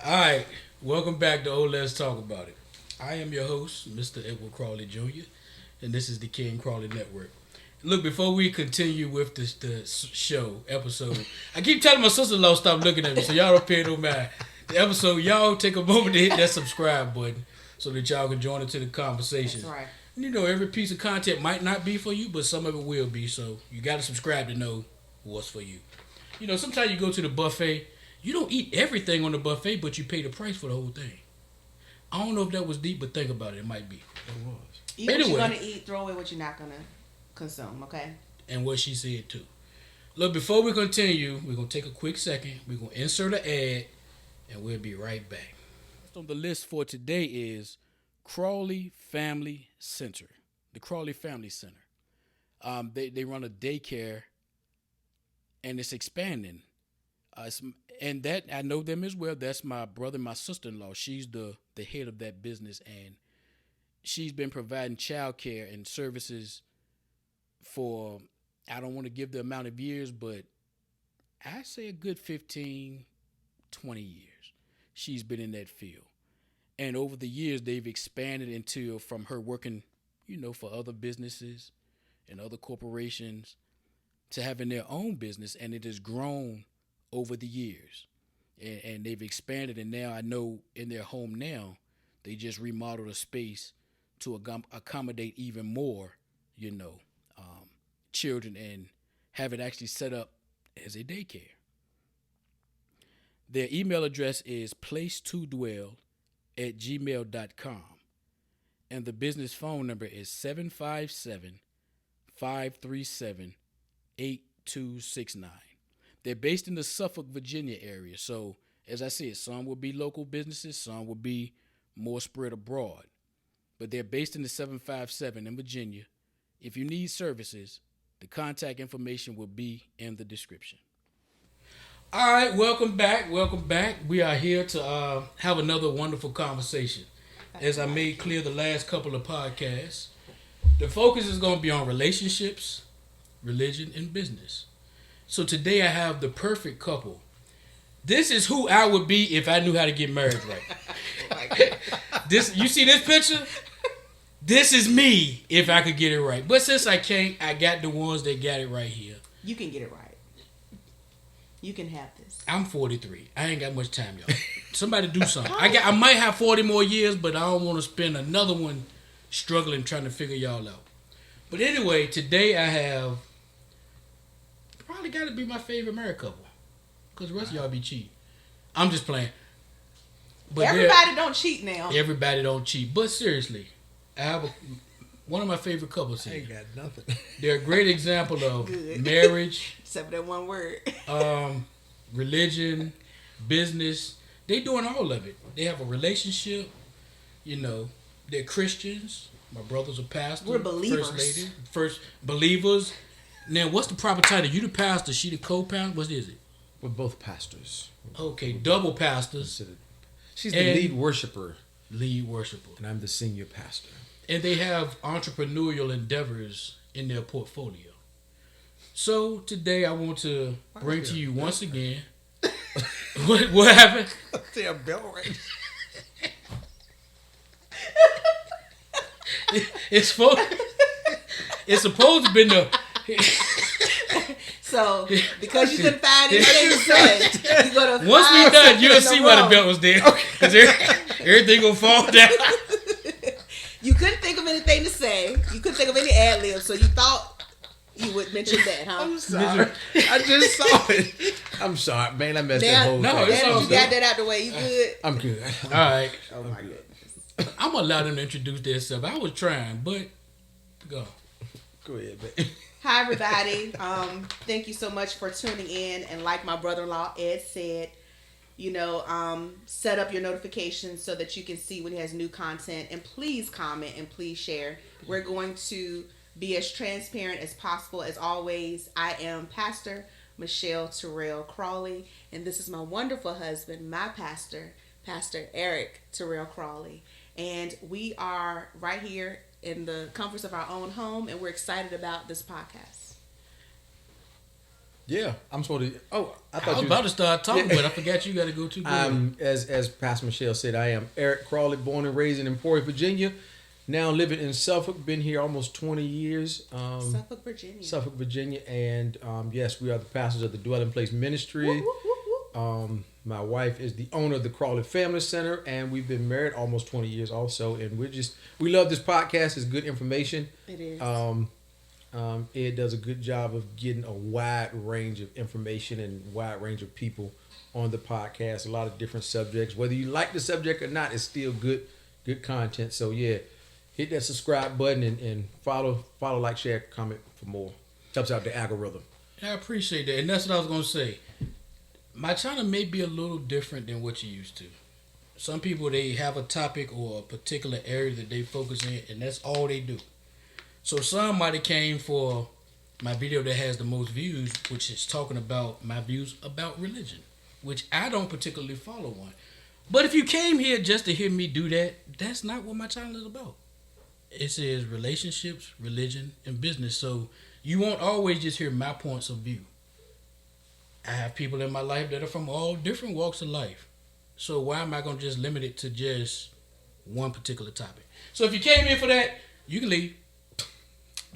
All right, welcome back to Let's Talk About It. I am your host, Mr. Edward Crawley Jr., and this is the King Crawley Network. Look, before we continue with the show episode, I keep telling my sister-in-law stop looking at me, so y'all don't pay no mind. The episode, y'all take a moment to hit that subscribe button so that y'all can join into the conversation. That's right. You know, every piece of content might not be for you, but some of it will be. So you got to subscribe to know what's for you. You know, sometimes you go to the buffet. You don't eat everything on the buffet, but you pay the price for the whole thing. I don't know if that was deep, but think about it. It might be. It was. Eat what you're gonna eat. Throw away what you're not gonna consume. Okay. And what she said too. Look, before we continue, we're gonna take a quick second. We're gonna insert an ad, and we'll be right back. On the list for today is Crawley Family Center, the Crawley Family Center. They run a daycare, and it's expanding. And that I know them as well. That's my brother, my sister-in-law. She's the head of that business, and she's been providing child care and services for, I don't want to give the amount of years, but I say a good 15, 20 years. She's been in that field. And over the years, they've expanded into, from her working, for other businesses and other corporations, to having their own business, and it has grown over the years. And they've expanded, and now I know in their home now, they just remodeled a space to accommodate even more, children, and have it actually set up as a daycare. Their email address is place2dwell@gmail.com. And the business phone number is 757-537-8269. They're based in the Suffolk, Virginia area. So, as I said, some will be local businesses, some will be more spread abroad. But they're based in the 757 in Virginia. If you need services, the contact information will be in the description. All right, welcome back. Welcome back. We are here to have another wonderful conversation. As I made clear the last couple of podcasts, the focus is going to be on relationships, religion, and business. So today I have the perfect couple. This is who I would be if I knew how to get married right. You see this picture? This is me if I could get it right. But since I can't, I got the ones that got it right here. You can get it right. You can have this. I'm 43. I ain't got much time, y'all. Somebody do something. I might have 40 more years, but I don't want to spend another one struggling trying to figure y'all out. But anyway, today I have probably got to be my favorite married couple, because the rest of y'all be cheating. I'm just playing. But everybody don't cheat now. Everybody don't cheat. But seriously, I have one of my favorite couples here. I ain't got nothing. They're a great example of marriage. Except for that one word. Religion, business. They doing all of it. They have a relationship. They're Christians. My brother's a pastor. We're believers. First lady. First believers. Now, what's the proper title? You the pastor, she the co-pastor? What is it? We're both pastors. Okay, double pastors. She's the lead worshiper. Lead worshiper. And I'm the senior pastor. And they have entrepreneurial endeavors in their portfolio. So today I want to bring to you once again. What happened? Damn bell right. It's supposed to be the. So because you couldn't find anything to say, you gonna once we done, you'll see why the belt was there. Because everything gonna fall down. You couldn't think of anything to say. You couldn't think of any ad libs, so you thought you would mention that, huh? I'm sorry. I just saw it. I'm sorry, man. I messed that whole thing. You got that out the way. You good? I'm good. All right. Oh my goodness. I'm gonna allow them to introduce themselves. I was trying, but go. Go ahead, baby. Hi, everybody. Thank you so much for tuning in. And like my brother-in-law Ed said, set up your notifications so that you can see when he has new content. And please comment and please share. We're going to be as transparent as possible. As always, I am Pastor Michelle Crawley, and this is my wonderful husband, my pastor, Pastor Eric Crawley. And we are right here in the comforts of our own home, and we're excited about this podcast. Yeah, I'm supposed to. Oh, I was about to start talking, but I forgot you got to go too. As Pastor Michelle said, I am Eric Crawley, born and raised in Emporia, Virginia. Now living in Suffolk. Been here almost 20 years. Suffolk, Virginia. Suffolk, Virginia, and yes, we are the pastors of the Dwelling Place Ministry. Whoop, whoop, whoop, whoop. My wife is the owner of the Crawley Family Center, and we've been married almost 20 years also. And we love this podcast. It's good information. It is. Ed does a good job of getting a wide range of information and wide range of people on the podcast. A lot of different subjects. Whether you like the subject or not, it's still good content. So yeah, hit that subscribe button and follow, like, share, comment for more. Helps out the algorithm. I appreciate that, and that's what I was gonna say. My channel may be a little different than what you used to. Some people, they have a topic or a particular area that they focus in, and that's all they do. So some might have came for my video that has the most views, which is talking about my views about religion, which I don't particularly follow one. But if you came here just to hear me do that, that's not what my channel is about. It says relationships, religion, and business. So you won't always just hear my points of view. I have people in my life that are from all different walks of life. So why am I going to just limit it to just one particular topic? So if you came here for that, you can leave.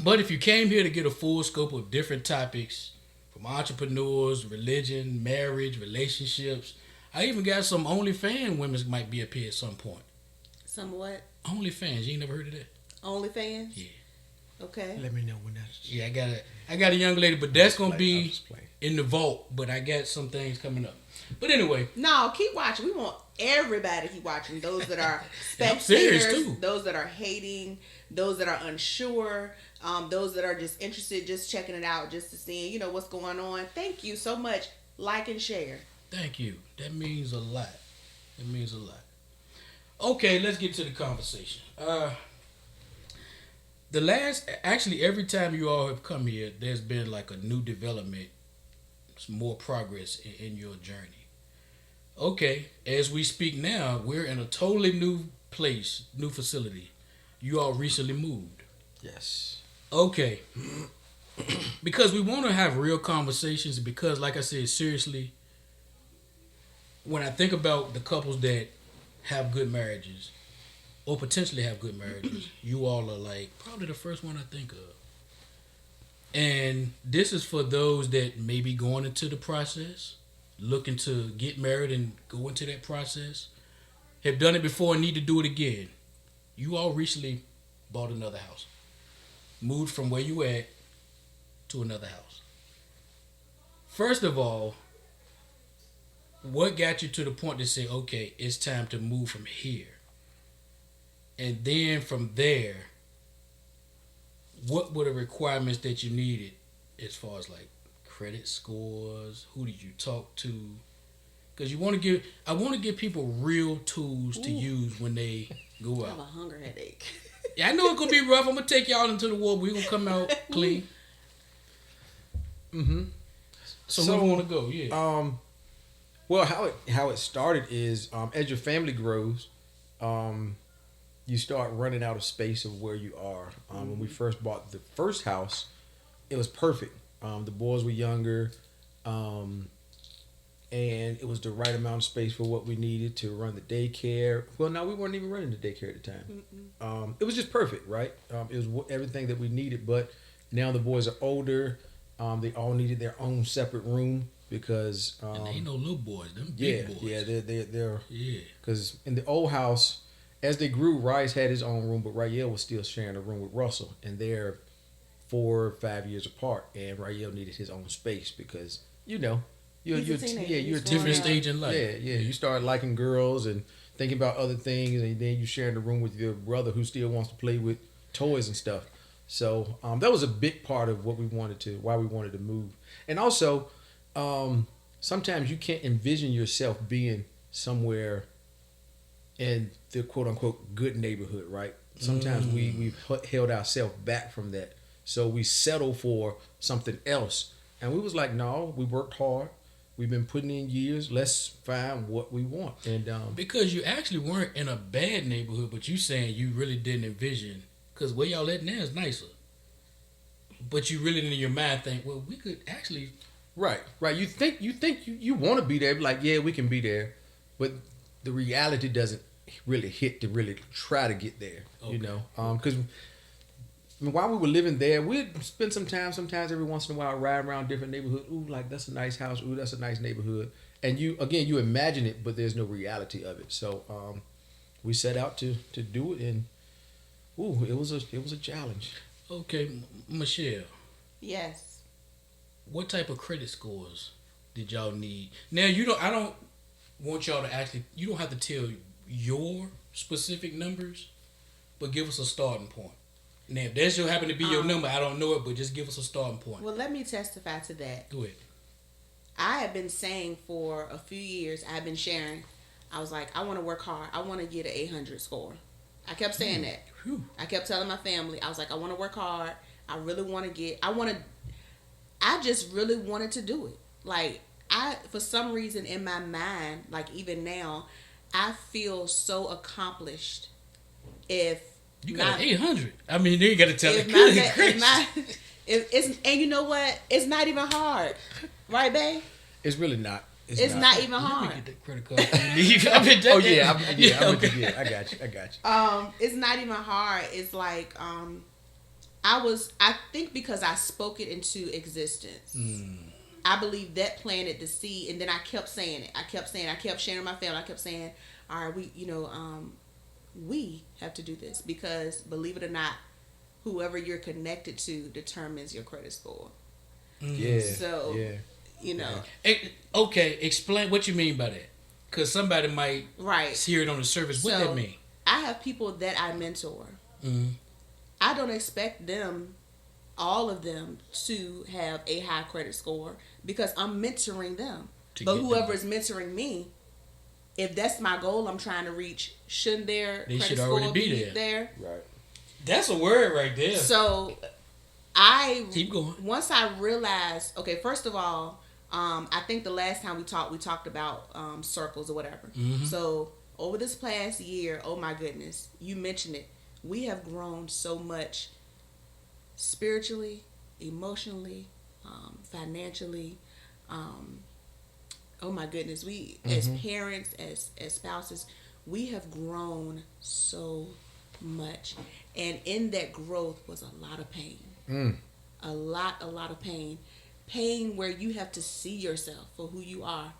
But if you came here to get a full scope of different topics, from entrepreneurs, religion, marriage, relationships, I even got some OnlyFans women might be up here at some point. Some what? OnlyFans, you ain't never heard of that? OnlyFans? Yeah. Okay. Let me know when that's. Yeah, I got a young lady, but that's gonna be in the vault. But I got some things coming up. But anyway, no, keep watching. We want everybody to keep watching. Those that are spectators, serious too. Those that are hating, those that are unsure, those that are just interested, just checking it out, just to see, what's going on. Thank you so much. Like and share. Thank you. That means a lot. It means a lot. Okay, let's get to the conversation. Every time you all have come here, there's been like a new development, some more progress in your journey. Okay, as we speak now, we're in a totally new place, new facility. You all recently moved. Yes. Okay. Because we want to have real conversations, because like I said, seriously, when I think about the couples that have good marriages or potentially have good marriages, you all are like probably the first one I think of. And this is for those that may be going into the process, looking to get married and go into that process, have done it before and need to do it again. You all recently bought another house, moved from where you at to another house. First of all, what got you to the point to say, okay, it's time to move from here? And then from there, what were the requirements that you needed as far as like credit scores? Who did you talk to? Because I want to give people real tools to use when they go out. I have a hunger headache. Yeah, I know it's gonna be rough. I'm gonna take y'all into the war, but we're gonna come out clean. Mm-hmm. So where we want to go? Yeah. Well, how it started is as your family grows, you start running out of space of where you are. When we first bought the first house, it was perfect. The boys were younger, and it was the right amount of space for what we needed to run the daycare. Well, no, we weren't even running the daycare at the time. It was just perfect, right? It was everything that we needed. But now the boys are older. They all needed their own separate room because and they ain't no little boys, them big boys. Yeah, they're because in the old house, as they grew, Rice had his own room, but Rael was still sharing a room with Russell, and they're 4 or 5 years apart, and Rael needed his own space because you're a different stage in life. Yeah. You start liking girls and thinking about other things, and then you sharing the room with your brother who still wants to play with toys and stuff. So that was a big part of why we wanted to move. And also, sometimes you can't envision yourself being somewhere in the quote unquote good neighborhood, right? Sometimes we've held ourselves back from that. So we settle for something else. And we was like, no, we worked hard. We've been putting in years. Let's find what we want. And because you actually weren't in a bad neighborhood, but you saying you really didn't envision, because where y'all at now is nicer. But you really in your mind think, well, we could actually Right. You think you want to be there, like, yeah, we can be there, but the reality doesn't really hit to really try to get there. Okay. You know, because while we were living there, we'd spend some time, sometimes every once in a while, riding around different neighborhoods. Ooh, like that's a nice house. Ooh, that's a nice neighborhood. And you imagine it, but there's no reality of it. So we set out to do it, and it was a challenge. Okay, Michelle. Yes. What type of credit scores did y'all need? Now I don't want y'all to actually. You don't have to tell your specific numbers, but give us a starting point. Now, if that should happen to be your number, I don't know it, but just give us a starting point. Well, let me testify to that. Go ahead. I have been saying for a few years, I've been sharing, I was like, I want to work hard. I want to get an 800 score. I kept saying that. Whew. I kept telling my family, I was like, I want to work hard. I really want to I just really wanted to do it. Like, for some reason in my mind, like even now, I feel so accomplished if you got 800. I mean, you got to tell it. And you know what? It's not even hard, right, babe? It's really not. It's not even hard. Get that credit card. I got you. It's not even hard. It's like I think because I spoke it into existence. I believe that planted the seed, and then I kept saying it. I kept sharing my family. I kept saying, all right, we have to do this because, believe it or not, whoever you're connected to determines your credit score. Yeah. So, you know. Okay, explain what you mean by that. Because somebody might hear it on the surface. What that mean? I have people that I mentor. Mm-hmm. I don't expect them, all of them, to have a high credit score because I'm mentoring them. But whoever is mentoring me, if that's my goal I'm trying to reach, shouldn't their credit score be there? Right. That's a word right there. So keep going. Once I realized, okay, first of all, I think the last time we talked about circles or whatever. Mm-hmm. So over this past year, oh my goodness, you mentioned it. We have grown so much spiritually, emotionally, financially. Oh my goodness, we as parents, as spouses, we have grown so much, and in that growth was a lot of pain. A lot of pain where you have to see yourself for who you are,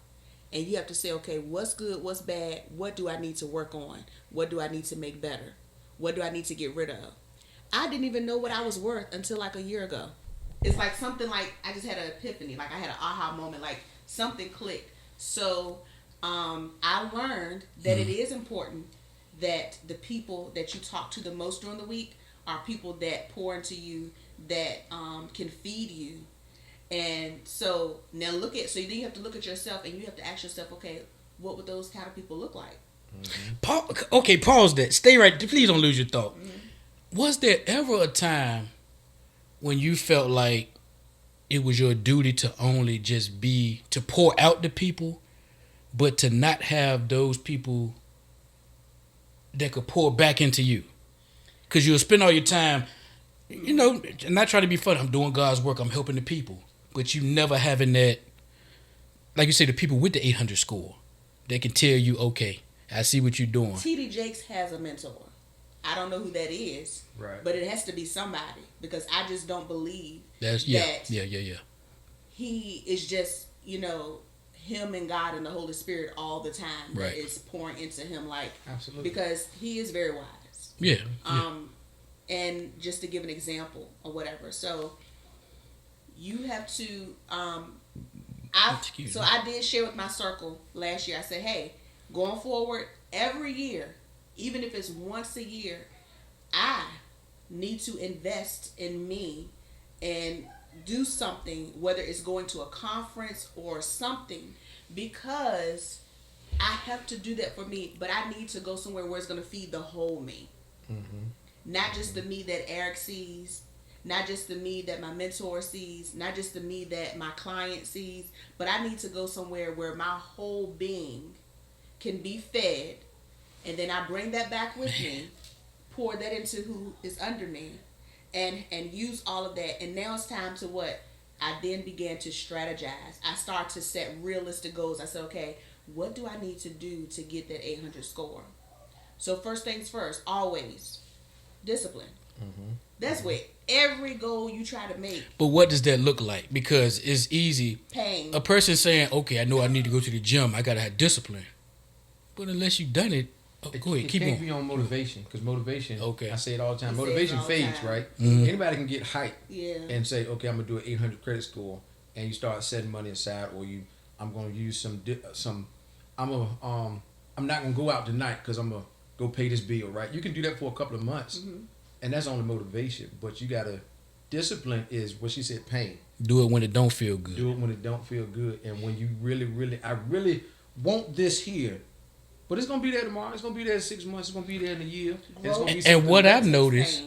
and you have to say, okay, what's good, what's bad, what do I need to work on, what do I need to make better, what do I need to get rid of. I didn't even know what I was worth until like a year ago. It's like something like I just had an epiphany, like I had an aha moment, like something clicked. So I learned that it is important that the people that you talk to the most during the week are people that pour into you, that can feed you. And so now then you have to look at yourself and you have to ask yourself, okay, what would those kind of people look like? Pause that. Stay right. Please don't lose your thought. Was there ever a time when you felt like it was your duty to only just to pour out to people, but to not have those people that could pour back into you? Because you'll spend all your time, not trying to be funny. I'm doing God's work. I'm helping the people. But you never having that, like you say, the people with the 800 score that can tell you, okay, I see what you're doing. T.D. Jakes has a mentor. I don't know who that is, right? But it has to be somebody because I just don't believe that he is just, him and God and the Holy Spirit all the time that is pouring into him, like, absolutely, because he is very wise. Yeah. And just to give an example or whatever, so you have to. I did share with my circle last year. I said, hey, going forward, every year, even if it's once a year, I need to invest in me and do something, whether it's going to a conference or something, because I have to do that for me, but I need to go somewhere where it's going to feed the whole me. Not just the me that Eric sees, not just the me that my mentor sees, not just the me that my client sees, but I need to go somewhere where my whole being can be fed, and then I bring that back with me, pour that into who is under me, and use all of that. And now it's time to what? I then began to strategize. I started to set realistic goals. I said, okay, what do I need to do to get that 800 score? So first things first, always discipline. That's what every goal you try to make. But what does that look like? Because it's easy. Pain. A person saying, okay, I know I need to go to the gym. I got to have discipline. But unless you've done it, go ahead, keep It can't going. be on motivation, because motivation, Okay. I say it all the time, You say it motivation all the fades, time. right? Mhm. Anybody can get hyped Yeah. and say, okay, I'm going to do an 800 credit score, and you start setting money aside, or I'm going to use I'm not going to go out tonight because I'm going to go pay this bill, right? You can do that for a couple of months, and that's only motivation, but you got to, discipline is what she said, pain. Do it when it don't feel good. Do it when it don't feel good, and when you I really want this here, but it's gonna be there tomorrow. It's gonna be there in 6 months. It's gonna be there in a year. And it's gonna be And something what that I've takes noticed,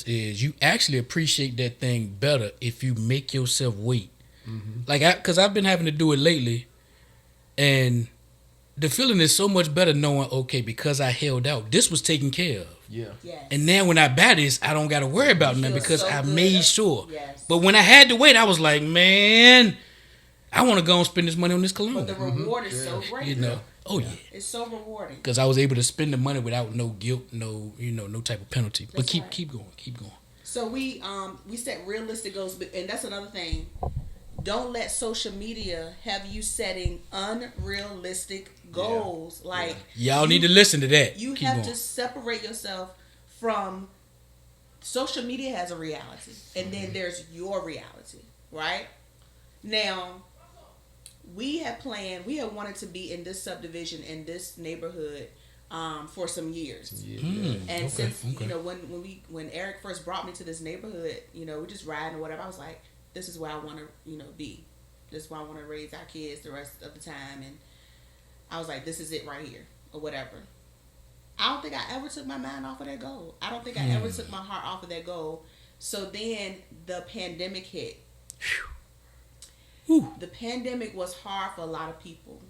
pain. is you actually appreciate that thing better if you make yourself wait. Mm-hmm. Because I've been having to do it lately, and the feeling is so much better knowing, okay, because I held out, this was taken care of. Yeah. Yes. And then when I buy this, I don't got to worry about You nothing feel because so I good. made sure. Yes. But when I had to wait, I was like, man, I want to go and spend this money on this cologne. But the reward is so great. You know, oh yeah, It's so rewarding. because I was able to spend the money without no guilt, no type of penalty. But That's keep right. keep going. So we set realistic goals, and that's another thing. Don't let social media have you setting unrealistic goals. Like Y'all need to listen to that. You Keep have going. to separate yourself from social media has a reality, and then there's your reality, right? Now, we had wanted to be in this subdivision in this neighborhood for some years. And since when Eric first brought me to this neighborhood, we just riding or whatever, I was like, this is where I want to be. This is where I want to raise our kids the rest of the time. And I was like, this is it right here or whatever. I don't think I ever took my mind off of that goal. I don't think I ever took my heart off of that goal. So then the pandemic hit. The pandemic was hard for a lot of people,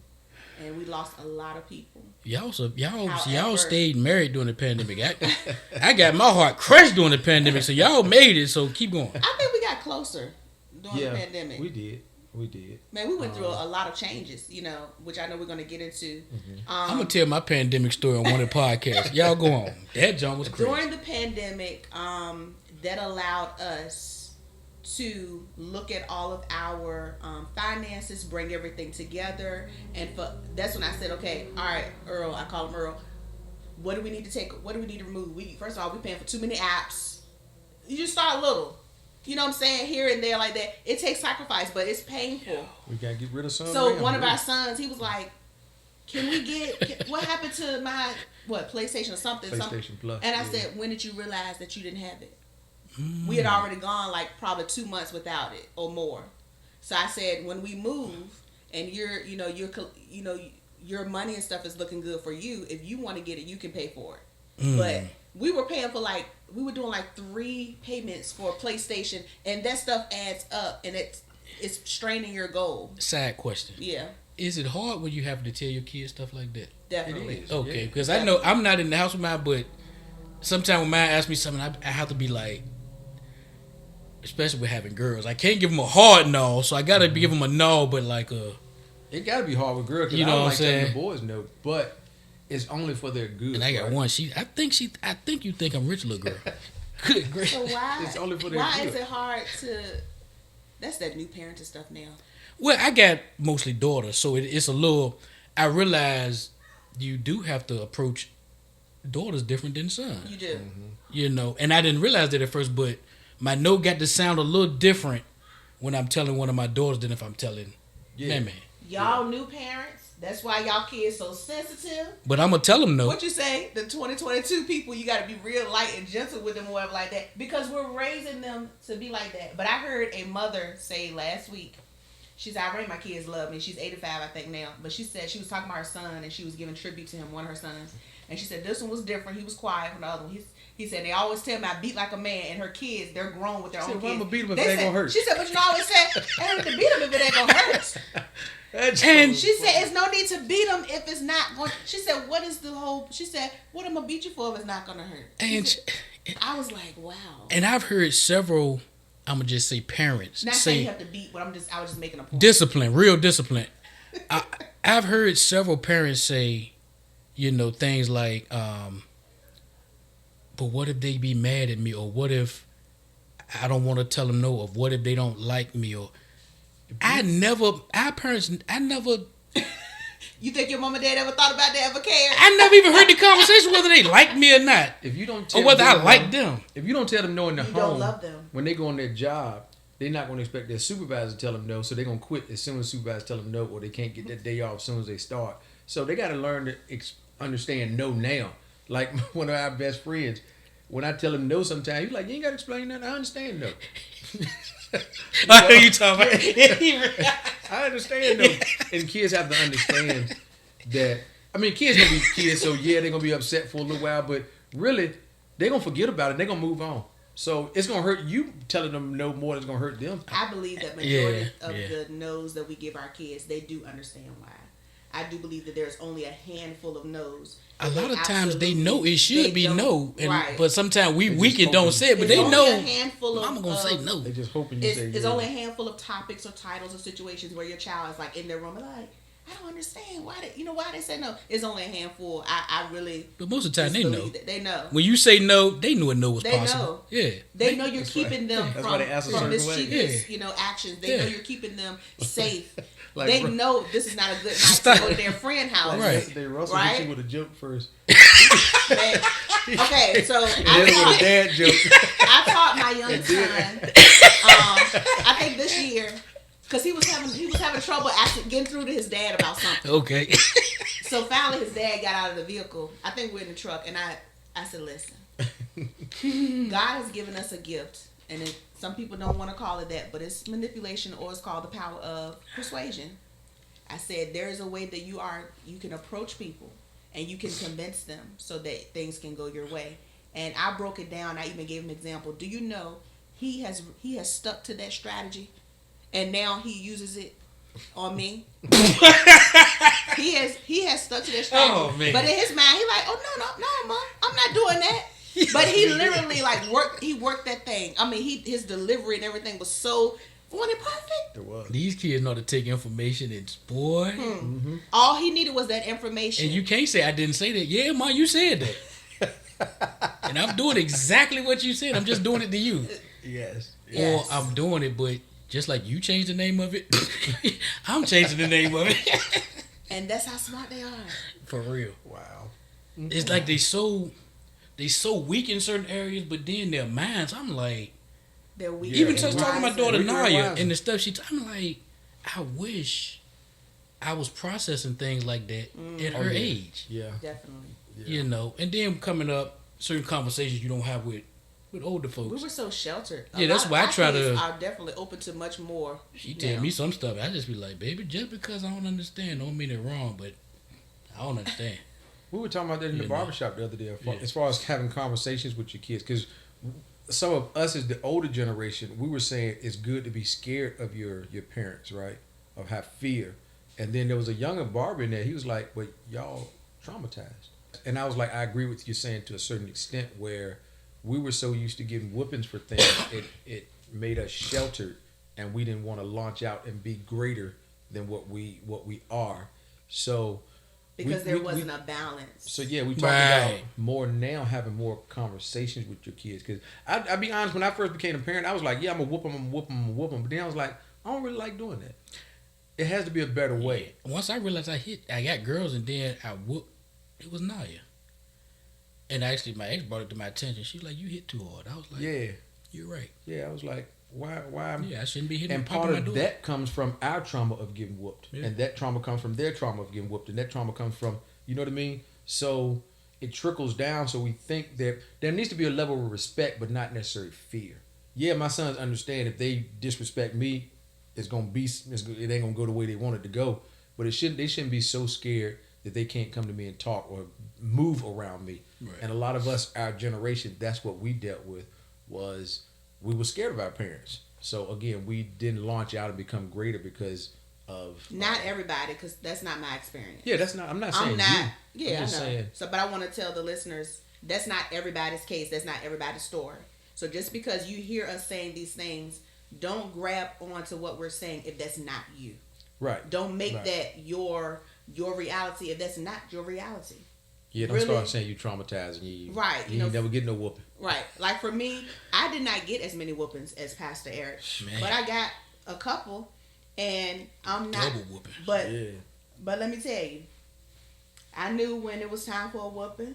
and we lost a lot of people. Y'all However- stayed married during the pandemic. I got my heart crushed during the pandemic, so y'all made it. So keep going. I think we got closer during the pandemic. We did. Man, we went through a lot of changes, which I know we're going to get into. I'm gonna tell my pandemic story on one of the podcasts. Y'all go on. That jump was crazy. During the pandemic, that allowed us to look at all of our finances, bring everything together, and that's when I said, okay, all right, Earl, I call him Earl. What do we need to take? What do we need to remove? First of all, we're paying for too many apps. You just start little. You know what I'm saying? Here and there like that. It takes sacrifice, but it's painful. We gotta get rid of some. So one of our sons, he was like, "Can we what happened to my PlayStation or something?" PlayStation Plus. And I said, "When did you realize that you didn't have it?" We had already gone like probably 2 months without it or more. So I said, "When we move and your money and stuff is looking good for you, if you want to get it, you can pay for it." But we were paying for we were doing 3 payments for a PlayStation, and that stuff adds up, and it's straining your goal. Side question. Yeah, Is it hard when you have to tell your kids stuff like that? definitely. It is. Okay, Yeah. because I know I'm not in the house with mine, but sometimes when mine asks me something, I have to be like, especially with having girls, I can't give them a hard no, so I gotta give them a no, but It gotta be hard with girls. Cause You know I don't what like I'm telling saying? the boys no, but it's only for their good. and I got right? one. I think you think I'm rich, little girl. Good gracious. So why? It's only for their why good. is it hard to? That's that new parenting stuff now. Well, I got mostly daughters, so it's a little. I realize you do have to approach daughters different than sons. You do. And I didn't realize that at first, but my no got to sound a little different when I'm telling one of my daughters than if I'm telling man. Y'all new parents. That's why y'all kids so sensitive. But I'm gonna tell them no. What you say? The 2022 people, you got to be real light and gentle with them, or whatever like that, because we're raising them to be like that. But I heard a mother say last week. She's already, my kids love me. She's 85, I think now. But she said she was talking about her son, and she was giving tribute to him, one of her sons. And she said this one was different. He was quiet from the other one. He said they always tell me I beat like a man, and her kids, they're grown with their own kids. I'm gonna beat him if They it ain't said- gonna hurt. She said, but you always say I ain't to beat him if it ain't gonna hurt. And She said, "It's no need to beat him if it's not going." She said, "What is the whole?" She said, "What am I beat you for if it's not going to hurt?" She And said- I was like, "Wow." and I've heard several I'm gonna just say parents Not say saying you have to beat, but I was just making a point. discipline, real discipline. I've heard several parents say, things like, but what if they be mad at me, or what if I don't want to tell them no, or what if they don't like me, or our parents, You think your mom and dad ever thought about that, ever cared? I never even heard the conversation whether they like me or not. If you don't tell or whether them I like them. If you don't tell them no in the You home, don't love them. when they go on their job, they're not going to expect their supervisor to tell them no, so they're going to quit as soon as the supervisor tell them no, or they can't get that day off as soon as they start. So they got to learn to understand no now. Like one of our best friends, when I tell him no sometimes, he's like, you ain't got to explain nothing. I understand no. I know you talking about. I understand though. And kids have to understand that. I mean, kids gonna be kids, so yeah, they're gonna be upset for a little while, but really, they're gonna forget about it. They're gonna move on. So it's gonna hurt you telling them no more than it's gonna hurt them. I believe that majority of the no's that we give our kids, they do understand why. I do believe that there's only a handful of no's. A lot of times they know it should be no, right. But sometimes we weak don't say it, but they know. A handful of, I'm gonna say no. They just hoping you say it's only a handful of topics or titles or situations where your child is like in their room and like, I don't understand why they say no. It's only a handful. I really. But most of the time they know. They know. When you say no, they knew a no was they possible. Know. Yeah. They know you're keeping them from mischievous, actions. They know you're keeping them safe. Like, they know this is not a good night to go to their friend house. Right. Yesterday, Russell hit you with a joke first. Okay, so I taught my young son. I think this year, because he was having trouble getting through to his dad about something. Okay. So finally, his dad got out of the vehicle. I think we're in the truck, and I said, "Listen, God has given us a gift, and some people don't want to call it that, but it's manipulation, or it's called the power of persuasion." I said, there is a way that you can approach people and you can convince them so that things can go your way. And I broke it down. I even gave him an example. Do you know he has stuck to that strategy, and now he uses it on me? He has stuck to that strategy. Oh, man. But in his mind, he's like, oh no, Mom, I'm not doing that. But he literally worked that thing. I mean, his delivery and everything was so perfect. It was. These kids know to take information and boy. Mm-hmm. All he needed was that information. And you can't say I didn't say that. Yeah, Ma, you said that. And I'm doing exactly what you said. I'm just doing it to you. Yes. Or I'm doing it, but just like you changed the name of it, I'm changing the name of it. And that's how smart they are. For real. Wow. It's like they so weak in certain areas, but then their minds, I'm like, they're weak. Even just talking to my daughter Naya and and the stuff I'm like, I wish I was processing things like that at her age. Yeah. Definitely. Yeah. And then coming up, certain conversations you don't have with older folks. We were so sheltered. That's why I try to. Are definitely open to much more. She tell me some stuff. I just be like, baby, just because I don't understand, don't mean it wrong, but I don't understand. We were talking about that in the barbershop the other day, as far as having conversations with your kids, because some of us as the older generation, we were saying it's good to be scared of your parents, right? Of have fear. And then there was a younger barber in there. He was like, but y'all traumatized. And I was like, I agree with you saying to a certain extent, where we were so used to getting whoopings for things, it made us sheltered, and we didn't want to launch out and be greater than what we are. So because there wasn't a balance. So yeah, we talk about more now, having more conversations with your kids. Because I'll be honest, when I first became a parent, I was like, yeah, I'm gonna whoop them. But then I was like, I don't really like doing that. It has to be a better way. Once I realized I got girls, and then I whooped, it was Naya. And actually, my ex brought it to my attention. She was like, you hit too hard. I was like, yeah, you're right. Yeah, I was like, why? Yeah, I shouldn't be hitting. And part of that comes from our trauma of getting whooped, and that trauma comes from their trauma of getting whooped, and that trauma comes from, you know what I mean? So it trickles down. So we think that there needs to be a level of respect, but not necessarily fear. Yeah, my sons understand if they disrespect me, it ain't gonna go the way they want it to go. But they shouldn't be so scared that they can't come to me and talk or move around me. Right. And a lot of us, our generation, that's what we dealt with, was we were scared of our parents. So again, we didn't launch out and become greater because of not everybody, because that's not my experience. Yeah, that's not. I'm not saying you. Yeah, I know. Saying. So, but I want to tell the listeners that's not everybody's case. That's not everybody's story. So just because you hear us saying these things, don't grab onto what we're saying if that's not you. Right. Don't make that your reality if that's not your reality. Yeah, don't start saying you traumatized and you ain't never get no whooping. Right. Like for me, I did not get as many whoopings as Pastor Eric. Man. But I got a couple, and I'm not double whooping. But let me tell you, I knew when it was time for a whooping.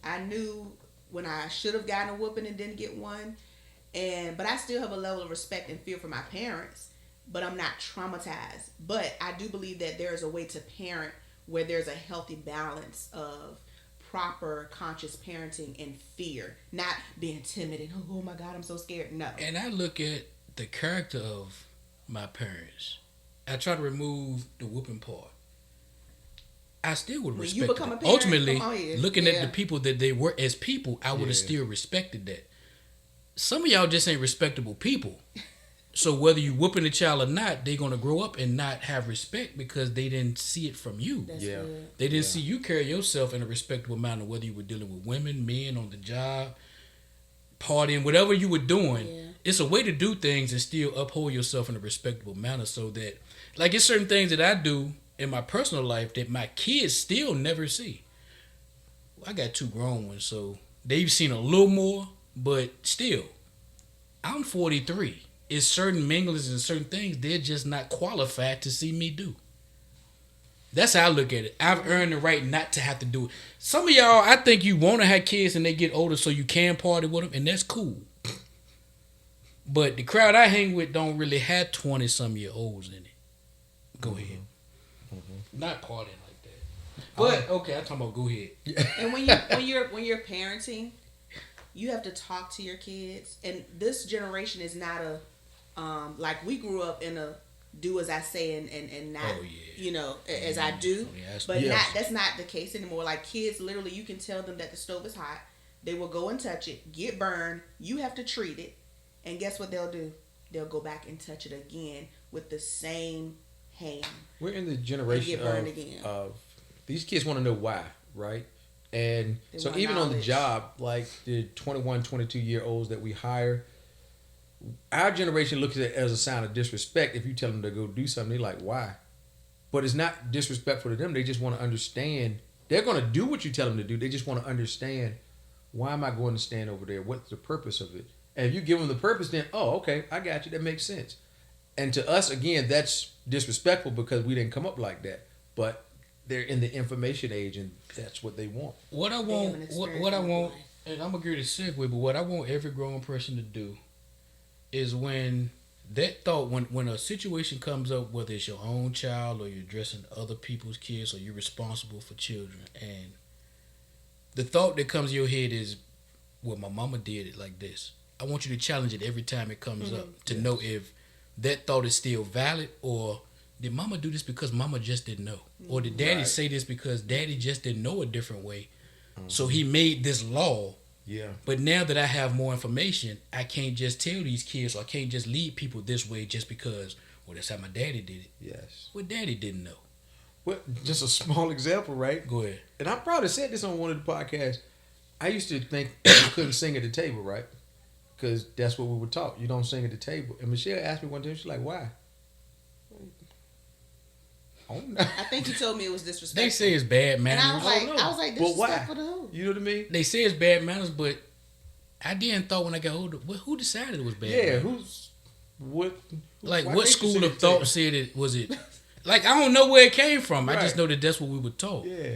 I knew when I should have gotten a whooping and didn't get one. But I still have a level of respect and fear for my parents, but I'm not traumatized. But I do believe that there is a way to parent where there's a healthy balance of proper conscious parenting and fear, not being timid and oh my God, I'm so scared. No. And I look at the character of my parents. I try to remove the whooping part. I still would respect you become it. A parent, ultimately, looking at the people that they were as people, I would have still respected that. Some of y'all just ain't respectable people. So whether you whooping the child or not, they're going to grow up and not have respect because they didn't see it from you. That's good. They didn't see you carry yourself in a respectable manner, whether you were dealing with women, men, on the job, partying, whatever you were doing. Yeah. It's a way to do things and still uphold yourself in a respectable manner so that, like, it's certain things that I do in my personal life that my kids still never see. I got 2 grown ones, so they've seen a little more, but still, I'm 43. It's certain minglings and certain things they're just not qualified to see me do. That's how I look at it. I've earned the right not to have to do it. Some of y'all, I think you want to have kids and they get older so you can party with them, and that's cool. But the crowd I hang with don't really have 20-some-year-olds in it. Go ahead. Mm-hmm. Not partying like that. But okay, I'm talking about go ahead. And when you're parenting, you have to talk to your kids. And this generation is not a like we grew up in a do as I say and not as I do. But that's not the case anymore. Like kids, literally, you can tell them that the stove is hot. They will go and touch it, get burned. You have to treat it, and guess what they'll do? They'll go back and touch it again with the same hand. We're in the generation of these kids want to know why, right? And so even knowledge. On the job, like the 21, 22-year-olds that we hire, our generation looks at it as a sign of disrespect. If you tell them to go do something, they're like, why? But it's not disrespectful to them. They just want to understand. They're going to do what you tell them to do. They just want to understand, why am I going to stand over there? What's the purpose of it? And if you give them the purpose, then, oh, okay, I got you. That makes sense. And to us, again, that's disrespectful because we didn't come up like that. But they're in the information age, and that's what they want. What I want, and I'm going to give it a segue, but what I want every grown person to do is when that thought, when a situation comes up, whether it's your own child or you're addressing other people's kids or you're responsible for children, and the thought that comes to your head is, well, my mama did it like this. I want you to challenge it every time it comes up to know if that thought is still valid, or did mama do this because mama just didn't know? Or did daddy say this because daddy just didn't know a different way? So he made this law. Yeah. But now that I have more information, I can't just tell these kids, or I can't just lead people this way just because, well, that's how my daddy did it. Yes. Well, daddy didn't know. Well, just a small example, right? Go ahead. And I probably said this on one of the podcasts. I used to think you couldn't sing at the table, right? Because that's what we were taught. You don't sing at the table. And Michelle asked me one day, she's like, why? I think you told me it was disrespectful. They say it's bad manners. And I was like, disrespectful to who? You know what I mean? They say it's bad manners, but I didn't thought when I got older, who decided it was bad manners? What school of thought said it? Was it? Like, I don't know where it came from. Right. I just know that that's what we were taught. Yeah.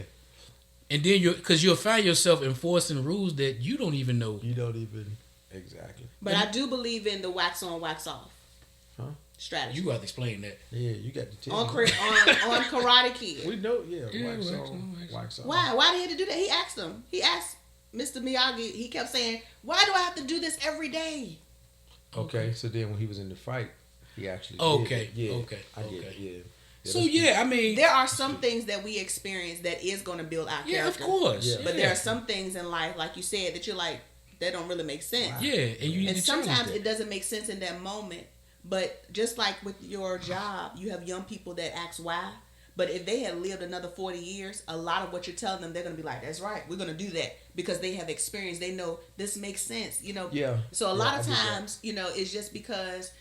And then you'll find yourself enforcing rules that you don't even know. You don't even, exactly. But I do believe in the wax on, wax off. Huh? Strategy. You got to explain that. Yeah, you got to tell on Karate Kid. We know, wax on, wax off. Why did he have to do that? He asked Mr. Miyagi. He kept saying, "Why do I have to do this every day?" Okay, so then when he was in the fight, he actually okay. Yeah, okay, I get it. Yeah. So I mean, there are some things that we experience that is going to build our character. Yeah, of course. Yeah. But there are some things in life, like you said, that you're like, that don't really make sense. Wow. Yeah, and sometimes it doesn't make sense in that moment. But just like with your job, you have young people that ask why. But if they had lived another 40 years, a lot of what you're telling them, they're going to be like, that's right, we're going to do that, because they have experience. They know this makes sense, you know. Yeah. So a lot of times, you know, it's just because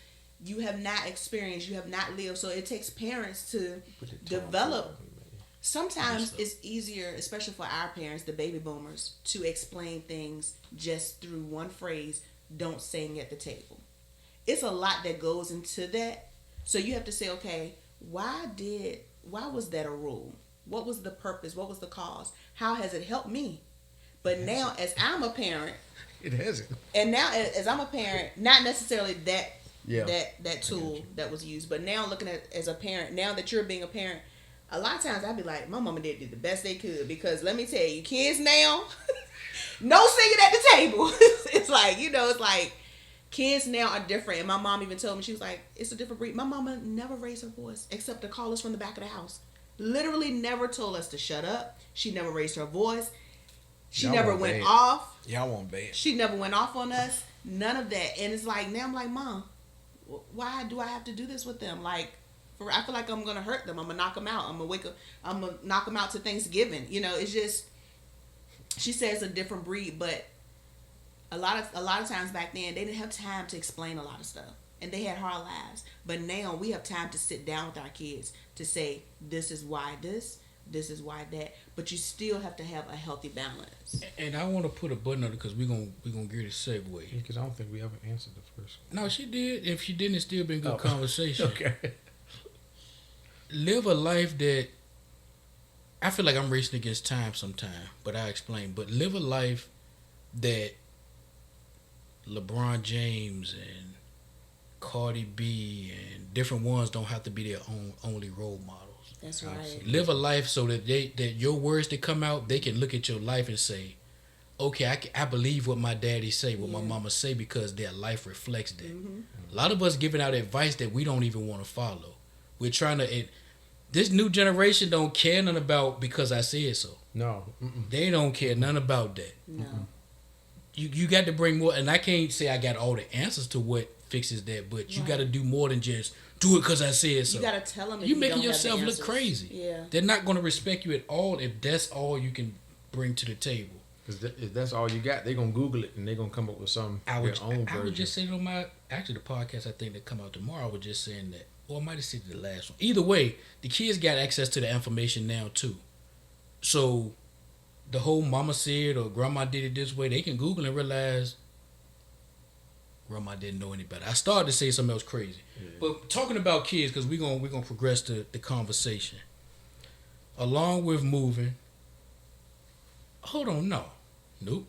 you have not experienced, you have not lived. So it takes parents to develop. Sometimes it's easier, especially for our parents, the baby boomers, to explain things just through one phrase, don't sing at the table. It's a lot that goes into that. So you have to say, okay, why was that a rule? What was the purpose? What was the cause? How has it helped me? But now, as I'm a parent, it hasn't. And now, as I'm a parent, not necessarily that tool that was used, but now looking at as a parent, now that you're being a parent, a lot of times I'd be like, my mama did the best they could, because let me tell you, kids now, no singing at the table. It's like, you know, it's like kids now are different. And my mom even told me, she was like, it's a different breed. My mama never raised her voice except to call us from the back of the house. Literally never told us to shut up. She never raised her voice. She never went off. Y'all want bad. She never went off on us. None of that. And it's like, now I'm like, Mom, why do I have to do this with them? Like, I feel like I'm going to hurt them. I'm going to knock them out. I'm going to knock them out to Thanksgiving. You know, it's just, she says a different breed, but a lot of times back then, they didn't have time to explain a lot of stuff. And they had hard lives. But now we have time to sit down with our kids to say, this is why this is why that. But you still have to have a healthy balance. And I want to put a button on it, because we're gonna get a segue. Because I don't think we ever answered the first one. No, she did. If she didn't, it's still been good conversation. Okay. Live a life that, I feel like I'm racing against time sometimes, but I explain. But live a life that LeBron James and Cardi B and different ones don't have to be their only role models. That's right. Live a life so that that your words that come out, they can look at your life and say, okay, I believe what my daddy say, what my mama say, because their life reflects that. Mm-hmm. A lot of us giving out advice that we don't even want to follow. We're trying to. This new generation don't care nothing about because I said so. No. They don't care nothing about that. No. You got to bring more, and I can't say I got all the answers to what fixes that, but you got to do more than just do it because I said so. You got to tell them. You're making yourself look crazy. Yeah. They're not going to respect you at all if that's all you can bring to the table. Because if that's all you got, they're going to Google it and they're going to come up with their own version. I would just say it on the podcast I think that come out tomorrow, I was just saying that. Or I might have said the last one. Either way, the kids got access to the information now too. So the whole mama said or grandma did it this way, they can Google and realize grandma didn't know any better. I started to say something else crazy. Yeah. But talking about kids, because we're gonna progress to the conversation. Along with moving. Hold on, nope.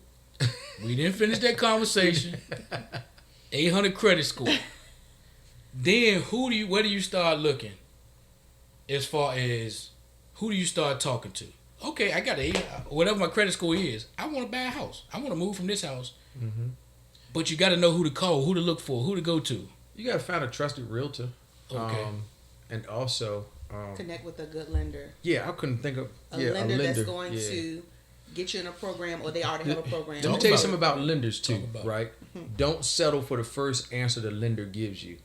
We didn't finish that conversation. 800 credit score. Then where do you start looking as far as who do you start talking to? Okay, I got whatever my credit score is, I want to buy a house. I want to move from this house. Mm-hmm. But you got to know who to call, who to look for, who to go to. You got to find a trusted realtor. Okay. And also connect with a good lender. Yeah, I couldn't think of a lender that's going to get you in a program, or they already have a program. Let me tell you something about lenders too, right? Don't settle for the first answer the lender gives you.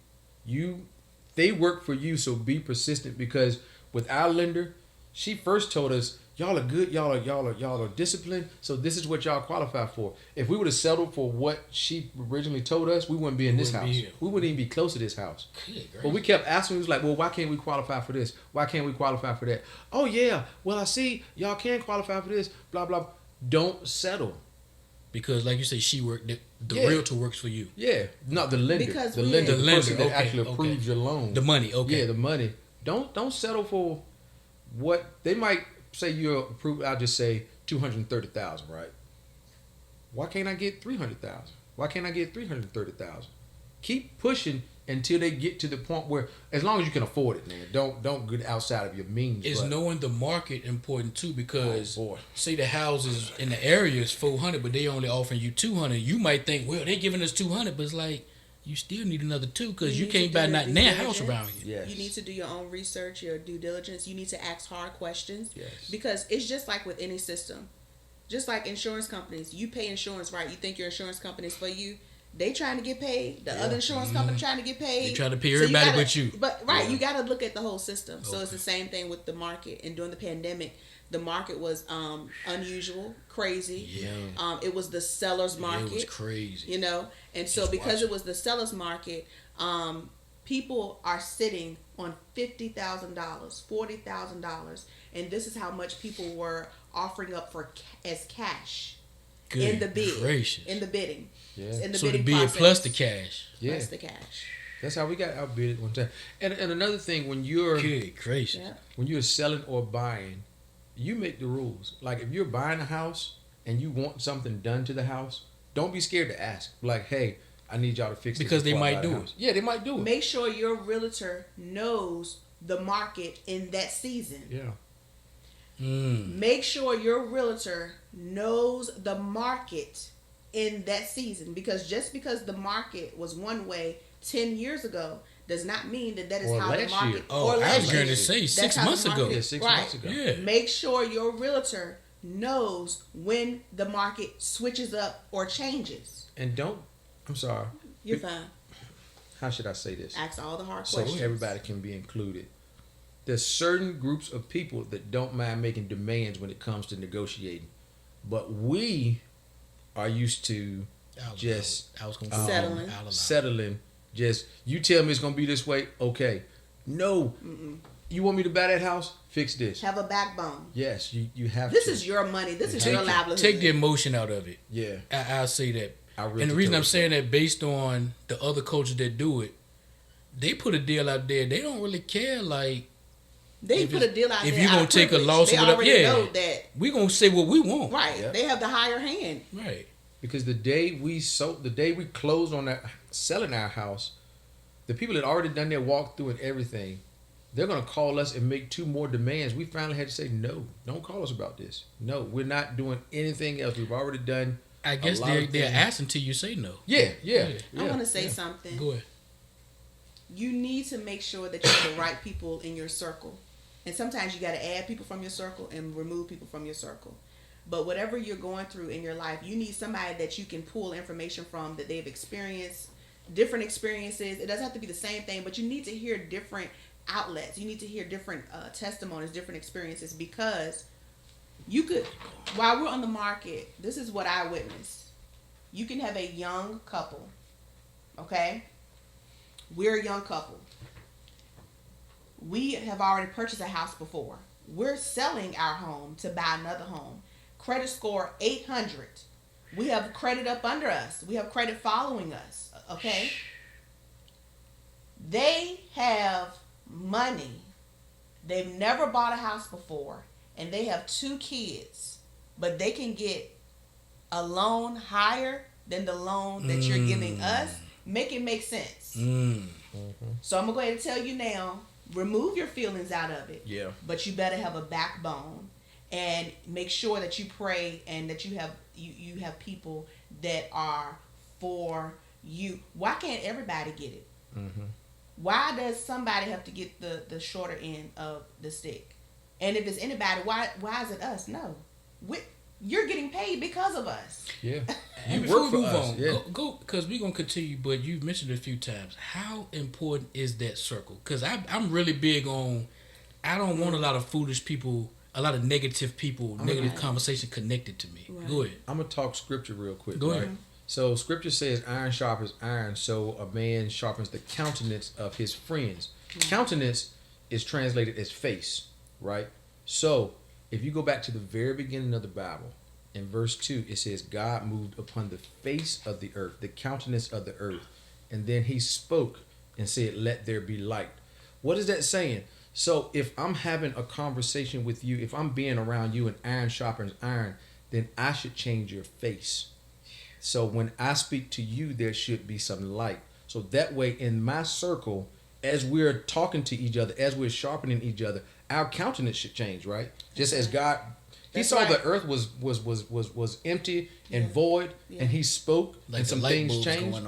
They work for you, so be persistent, because with our lender, she first told us, y'all are good, y'all are disciplined, so this is what y'all qualify for. If we would have settled for what she originally told us, we wouldn't be in this house. We wouldn't even be close to this house. But we kept asking, we was like, well, why can't we qualify for this? Why can't we qualify for that? Oh yeah, well I see, y'all can qualify for this, blah, blah. Don't settle. Because like you say, she worked, the realtor works for you. Yeah, not the lender. Because the lender, the person that actually approves your loan. The money, okay. Yeah, the money. Don't settle for what they might say you're approved. I'll just say 230,000, right? Why can't I get 300,000? Why can't I get 330,000? Keep pushing until they get to the point where, as long as you can afford it, man. Don't get outside of your means. Is knowing the market important too? Because say the houses in the area is 400, but they only offering you 200. You might think, well, they're giving us 200, but it's like you still need another 2 because you can't buy not that house around you. Yes. You need to do your own research, your due diligence. You need to ask hard questions. Yes. Because it's just like with any system. Just like insurance companies, you pay insurance, right? You think your insurance company is for you. They trying to get paid. The other insurance company trying to get paid. They trying to pay everybody but you. But Right. You got to look at the whole system. So it's the same thing with the market. And during the pandemic, the market was unusual, crazy. Yeah. It was the seller's market. It was crazy. You know? And so because it was the seller's market, people are sitting on $50,000, $40,000. And this is how much people were offering up for as cash. Good in the bid, gracious. in the bidding, in the so bidding the bid process. plus the cash, plus the cash. That's how we got outbid one time. And another thing, when you're good gracious, when you're selling or buying, you make the rules. Like if you're buying a house and you want something done to the house, don't be scared to ask. Like, hey, I need y'all to fix this because they might do it. Yeah, they might do it. Make sure your realtor knows the market in that season. Yeah. Make sure your realtor knows the market in that season, because just because the market was one way 10 years ago does not mean that is how the market year. Oh, or I was last going year. to say That's 6 how the months ago. market- Yeah, 6 right. months ago. Yeah. Make sure your realtor knows when the market switches up or changes. And I'm sorry. You're fine. How should I say this? Ask all the hard So questions. everybody can be included. There's certain groups of people that don't mind making demands when it comes to negotiating, but we are used to settling. Just you tell me it's gonna be this way. Okay, no. You want me to buy that house? Fix this. Have a backbone. Yes, you have. This to. is your money. This is your livelihood. Take the emotion out of it. Yeah, I'll say that. Really and the reason I'm saying that, based on the other coaches that do it, they put a deal out there. They don't really care. Like they put a deal out there. If you're gonna take a loss, they or whatever, already know that we gonna say what we want. Right. Yep. They have the higher hand. Right. Because the day we closed on that selling our house, the people that already done their walkthrough and everything, they're gonna call us and make 2 more demands. We finally had to say no. Don't call us about this. No, we're not doing anything else. We've already done. I guess they're asking till you say no. Yeah. I want to say something. Go ahead. You need to make sure that you have the right people in your circle. And sometimes you got to add people from your circle and remove people from your circle. But whatever you're going through in your life, you need somebody that you can pull information from, that they've experienced, different experiences. It doesn't have to be the same thing, but you need to hear different outlets. You need to hear different testimonies, different experiences, because you could, while we're on the market, this is what I witnessed. You can have a young couple, okay? We're a young couple. We have already purchased a house before. We're selling our home to buy another home. Credit score 800. We have credit up under us. We have credit following us, okay? They have money. They've never bought a house before, and they have 2 kids, but they can get a loan higher than the loan that you're giving us. Make it make sense. So I'm going to go ahead and tell you now, remove your feelings out of it. Yeah. But you better have a backbone, and make sure that you pray and that you have people that are for you. Why can't everybody get it? Why does somebody have to get the shorter end of the stick? And if it's anybody, why is it us? No. You're getting paid because of us. Yeah. And before we move on, go because we're going to continue, but you've mentioned it a few times. How important is that circle? Because I'm really big on, I don't want a lot of foolish people, a lot of negative people, negative conversation connected to me. Right. Go ahead. I'm going to talk scripture real quick. Go ahead. So scripture says iron sharpens iron, so a man sharpens the countenance of his friends. Countenance is translated as face, right? So if you go back to the very beginning of the Bible, in verse 2, it says God moved upon the face of the earth, the countenance of the earth. And then he spoke and said, let there be light. What is that saying? So if I'm having a conversation with you, if I'm being around you and iron sharpens iron, then I should change your face. So when I speak to you, there should be some light. So that way in my circle, as we're talking to each other, as we're sharpening each other, our countenance should change, right? Just as God, he saw the earth was empty and void, and he spoke, like and some things changed.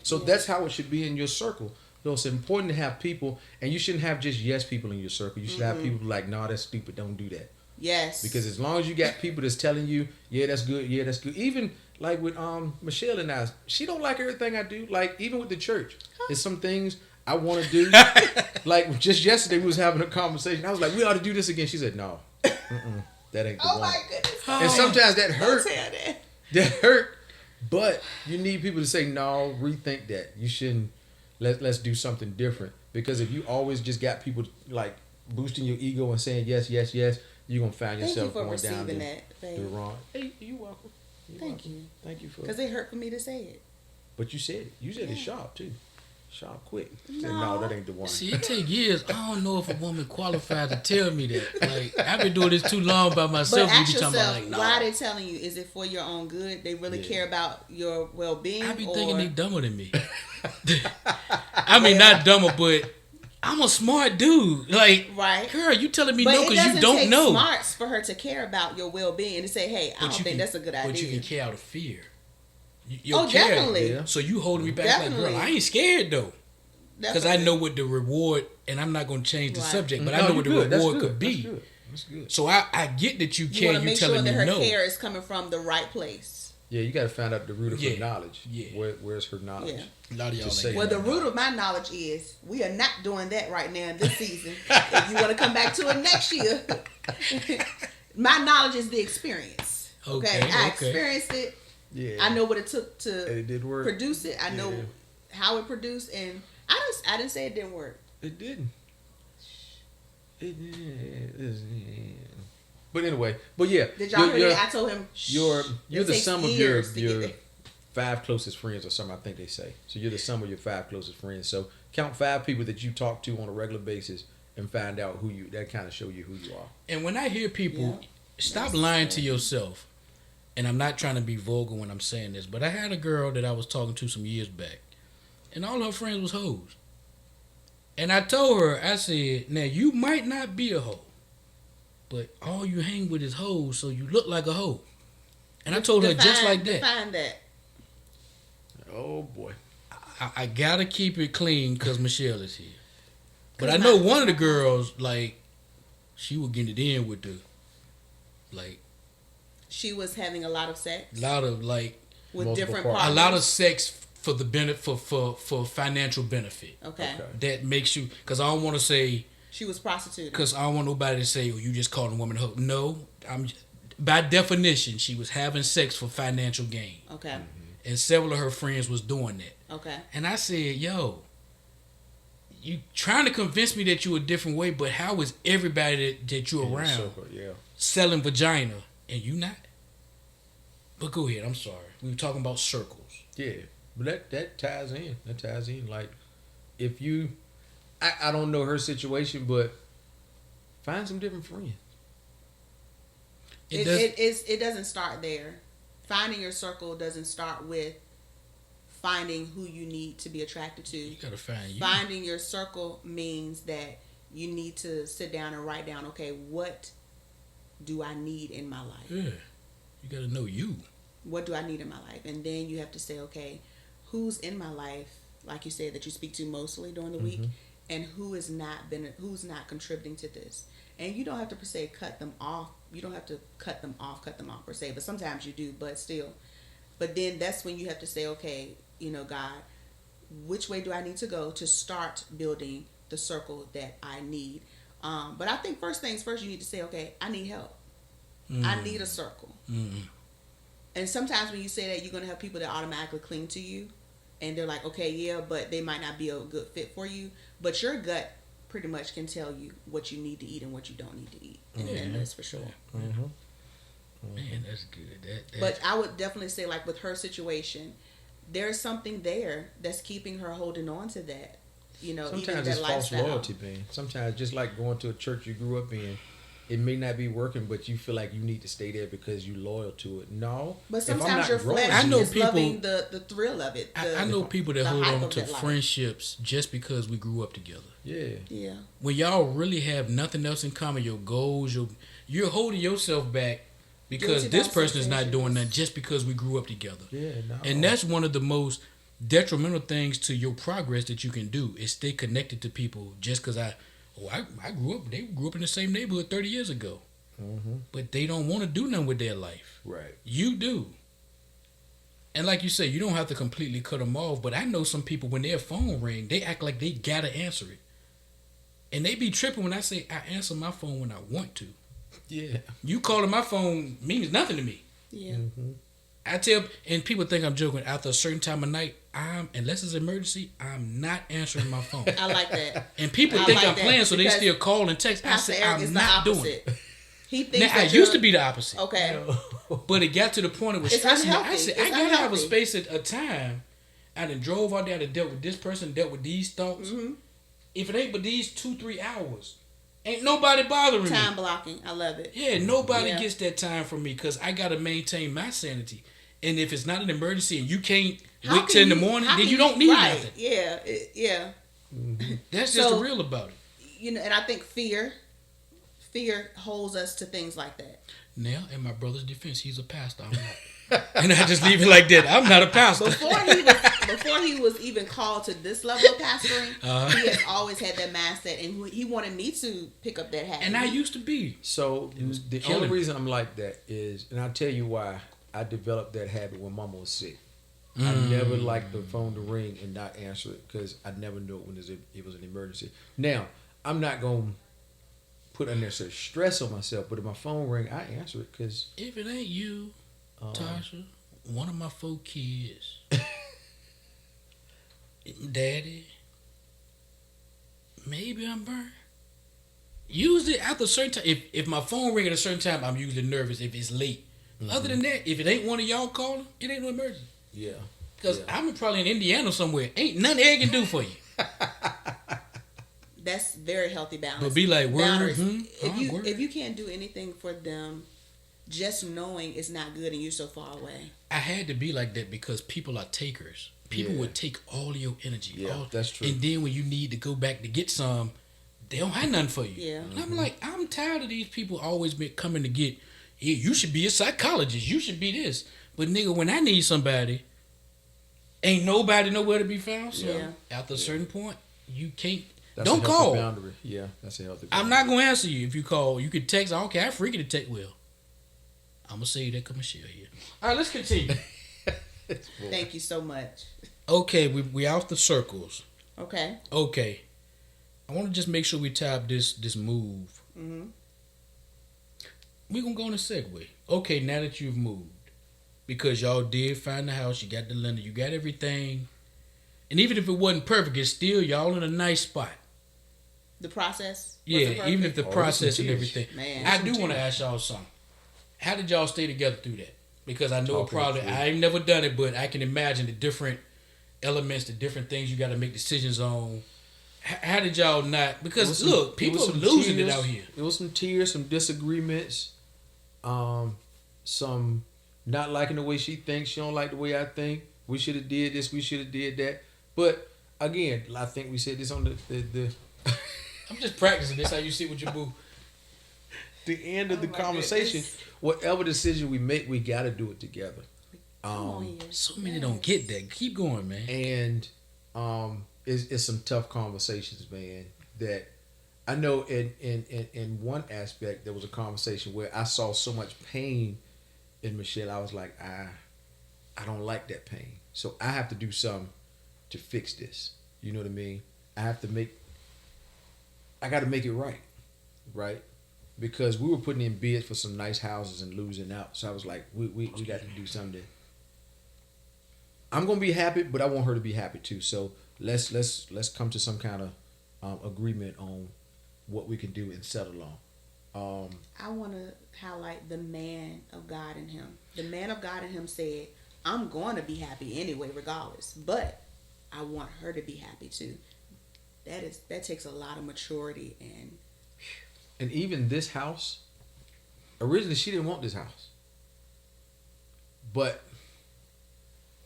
So that's how it should be in your circle. So it's important to have people, and you shouldn't have just yes people in your circle. You should have people like, nah, that's stupid, don't do that. Yes. Because as long as you got people that's telling you, yeah, that's good, yeah, that's good. Even like with Michelle and I, she don't like everything I do. Like even with the church, there's some things I want to do, Like just yesterday, we was having a conversation. I was like, "We ought to do this again." She said, "No, that ain't the one." Oh my goodness! And sometimes that hurt. Don't tell that. That hurt. But you need people to say, "No, rethink that. You shouldn't. Let's do something different." Because if you always just got people like boosting your ego and saying yes, yes, yes, you're gonna find yourself going down the wrong. Hey, you welcome. Thank you. Thank you for. Because it hurt for me to say it. But you said it. You said it sharp too. Sharp, quick. Said, no, that ain't the one. See, it take years. I don't know if a woman qualified to tell me that. Like, I've been doing this too long by myself. But ask you be talking yourself, about, like, no. why are they telling you? Is it for your own good? They really care about your well-being? I be thinking they dumber than me. I mean, not dumber, but I'm a smart dude. Like, right. Girl, you telling me but no because you don't know. It doesn't take smarts for her to care about your well-being and to say, hey, I don't think that's a good idea. But you can care out of fear. Definitely. Yeah. So you holding me back Definitely. like, girl, I ain't scared though. Because I know what the reward, and I'm not going to change the subject, but I know what the reward could be. That's good. So I get that you care. You telling me no. You want to make sure that her care is coming from the right place. Yeah, you got to find out the root of her knowledge. Yeah. Where's her knowledge? Yeah. A lot of y'all say. Well, the root of my knowledge is we are not doing that right now this season. If you want to come back to it next year, my knowledge is the experience. Okay. I experienced it. Yeah. I know what it took to it did work. Produce it. I know how it produced, and I didn't say it didn't work. It didn't. It did. But anyway, Did y'all hear that? I told him you're the sum of your 5 closest friends, or something. I think they say. So you're the sum of your 5 closest friends. So count 5 people that you talk to on a regular basis and find out who you. That kind of show you who you are. And when I hear people, stop lying to yourself. And I'm not trying to be vulgar when I'm saying this, but I had a girl that I was talking to some years back, and all her friends was hoes. And I told her, I said, now you might not be a hoe, but all you hang with is hoes, so you look like a hoe. And I told her just like that. Define that. Oh boy. I gotta keep it clean because Michelle is here. But I know one of the girls, like, she was getting it in with the, like. She was having a lot of sex. A lot of like with different partners. A lot of sex for the benefit for financial benefit. Okay. That makes you, because I don't want to say she was prostituting. Because I don't want nobody to say, "Oh, you just called a woman a hoe." No, by definition, she was having sex for financial gain. Okay. Mm-hmm. And several of her friends was doing that. Okay. And I said, "Yo, you trying to convince me that you a different way, but how is everybody that you around selling vagina and you not?" But go ahead. I'm sorry. We were talking about circles. Yeah, but that ties in. That ties in. Like, if you, I don't know her situation, but find some different friends. It doesn't start there. Finding your circle doesn't start with finding who you need to be attracted to. You gotta find you. Finding your circle means that you need to sit down and write down, okay, what do I need in my life? Yeah. You got to know you. What do I need in my life? And then you have to say, okay, who's in my life, like you said, that you speak to mostly during the week, and who's not contributing to this. And you don't have to per se cut them off. You don't have to cut them off per se, but sometimes you do, but still. But then that's when you have to say, okay, God, which way do I need to go to start building the circle that I need? But I think first things first, you need to say, okay, I need help. I need a circle. And sometimes when you say that, you're going to have people that automatically cling to you. And they're like, okay, yeah, but they might not be a good fit for you. But your gut pretty much can tell you what you need to eat and what you don't need to eat. And that's for sure. Man, that's good. But I would definitely say, like with her situation, there's something there that's keeping her holding on to that. Sometimes it's false loyalty, man. Sometimes just like going to a church you grew up in, it may not be working, but you feel like you need to stay there because you're loyal to it. No. But sometimes your flesh is loving the thrill of it. I know people that hold on to friendships just because we grew up together. Yeah. Yeah. When y'all really have nothing else in common, your goals, you're holding yourself back because this person is not doing that just because we grew up together. Yeah, no. And that's one of the most detrimental things to your progress that you can do is stay connected to people just because I grew up. They grew up in the same neighborhood 30 years ago, but they don't want to do nothing with their life. Right. You do. And like you say, you don't have to completely cut them off. But I know some people when their phone ring, they act like they gotta answer it. And they be tripping when I say I answer my phone when I want to. Yeah. You calling my phone means nothing to me. Yeah. Mm-hmm. I tell, and people think I'm joking. After a certain time of night, unless it's an emergency, I'm not answering my phone. I like that. And people I think like I'm that playing, so they because still call and text. I Pastor say Eric is I'm the not doing opposite. it. He thinks Now, I that used to be the opposite. Okay. But it got to the point it was It's stressing me. I unhealthy. said, It's I gotta have a unhealthy. space at a time. I done drove all day. I done dealt with this person, dealt with these thoughts. Mm-hmm. If it ain't but these 2-3 hours, ain't nobody bothering Time me. blocking. I love it. Yeah, nobody Yeah. gets that time from me because I gotta maintain my sanity. And if it's not an emergency and you can't How wait till in the morning, then you don't need nothing. Yeah. Yeah. That's just So- the real about it. You know, and I think fear holds us to things like that. Now, in my brother's defense, he's a pastor. I'm not. And I just leave it like that. I'm not a pastor. Before he was even called to this level of pastoring, he has always had that mindset, and he wanted me to pick up that habit. And I used to be. So the killing only me. reason I'm like that is, and I'll tell you why I developed that habit when Mama was sick. I never liked the phone to ring and not answer it because I never knew when it was an emergency. Now, I'm not going to put unnecessary stress on myself, but if my phone ring, I answer it because... If it ain't you, Tasha, one of my 4 kids, Daddy, maybe I'm burned. Usually after a certain time, if my phone ring at a certain time, I'm usually nervous if it's late. Other than that, if it ain't one of y'all calling, it ain't no emergency. Yeah. Because I'm probably in Indiana somewhere. Ain't nothing Eric can do for you. That's very healthy balance. But be like, word, boundaries. word. If you can't do anything for them, just knowing it's not good and you're so far away. I had to be like that because people are takers. People Yeah. would take all of your energy. Yeah, that's true. And then when you need to go back to get some, they don't have nothing for you. Yeah. And I'm like, I'm tired of these people always been coming to get, yeah, you should be a psychologist. You should be this. But nigga, when I need somebody, ain't nobody nowhere to be found. So Yeah. after a certain point, you can't. That's Don't a healthy call. boundary. Yeah, that's a healthy boundary. I'm not going to answer you if you call. You can text. I don't care how freaky the text will. I'm going to say that because Michelle here. All right, let's continue. Thank you so much. Okay, we out the circles. Okay. Okay. I want to just make sure we tie up this move. Mm-hmm. We're going to go on a segue. Okay, now that you've moved, because y'all did find the house, you got the lender, you got everything, and even if it wasn't perfect, it's still y'all in a nice spot. The process? Yeah, even if the process and tears. everything. Man. I do want to ask y'all something. How did y'all stay together through that? Because I know Talking probably, through. I ain't never done it, but I can imagine the different elements, the different things you got to make decisions on. How did y'all not? Because look, people are losing it out here. It was some tears, some disagreements, some not liking the way she thinks. She don't like the way I think. We should have did this. We should have did that. But again, I think we said this on the I'm just practicing this. How you sit with your boo. the end of the my conversation. goodness. Whatever decision we make, we got to do it together. Come on here. So many don't get that. Keep going, man. And it's some tough conversations, man. That I know in one aspect there was a conversation where I saw so much pain in Michelle. I was like, I don't like that pain, so I have to do something to fix this. You know what I mean? I got to make it right? Because we were putting in bids for some nice houses and losing out. So I was like, we got to do something. I'm gonna be happy, but I want her to be happy too. So let's come to some kind of agreement on what we can do and settle on. I want to highlight the man of God in him. The man of God in him said, I'm going to be happy anyway, regardless. But I want her to be happy too. That takes a lot of maturity And even this house, originally she didn't want this house. But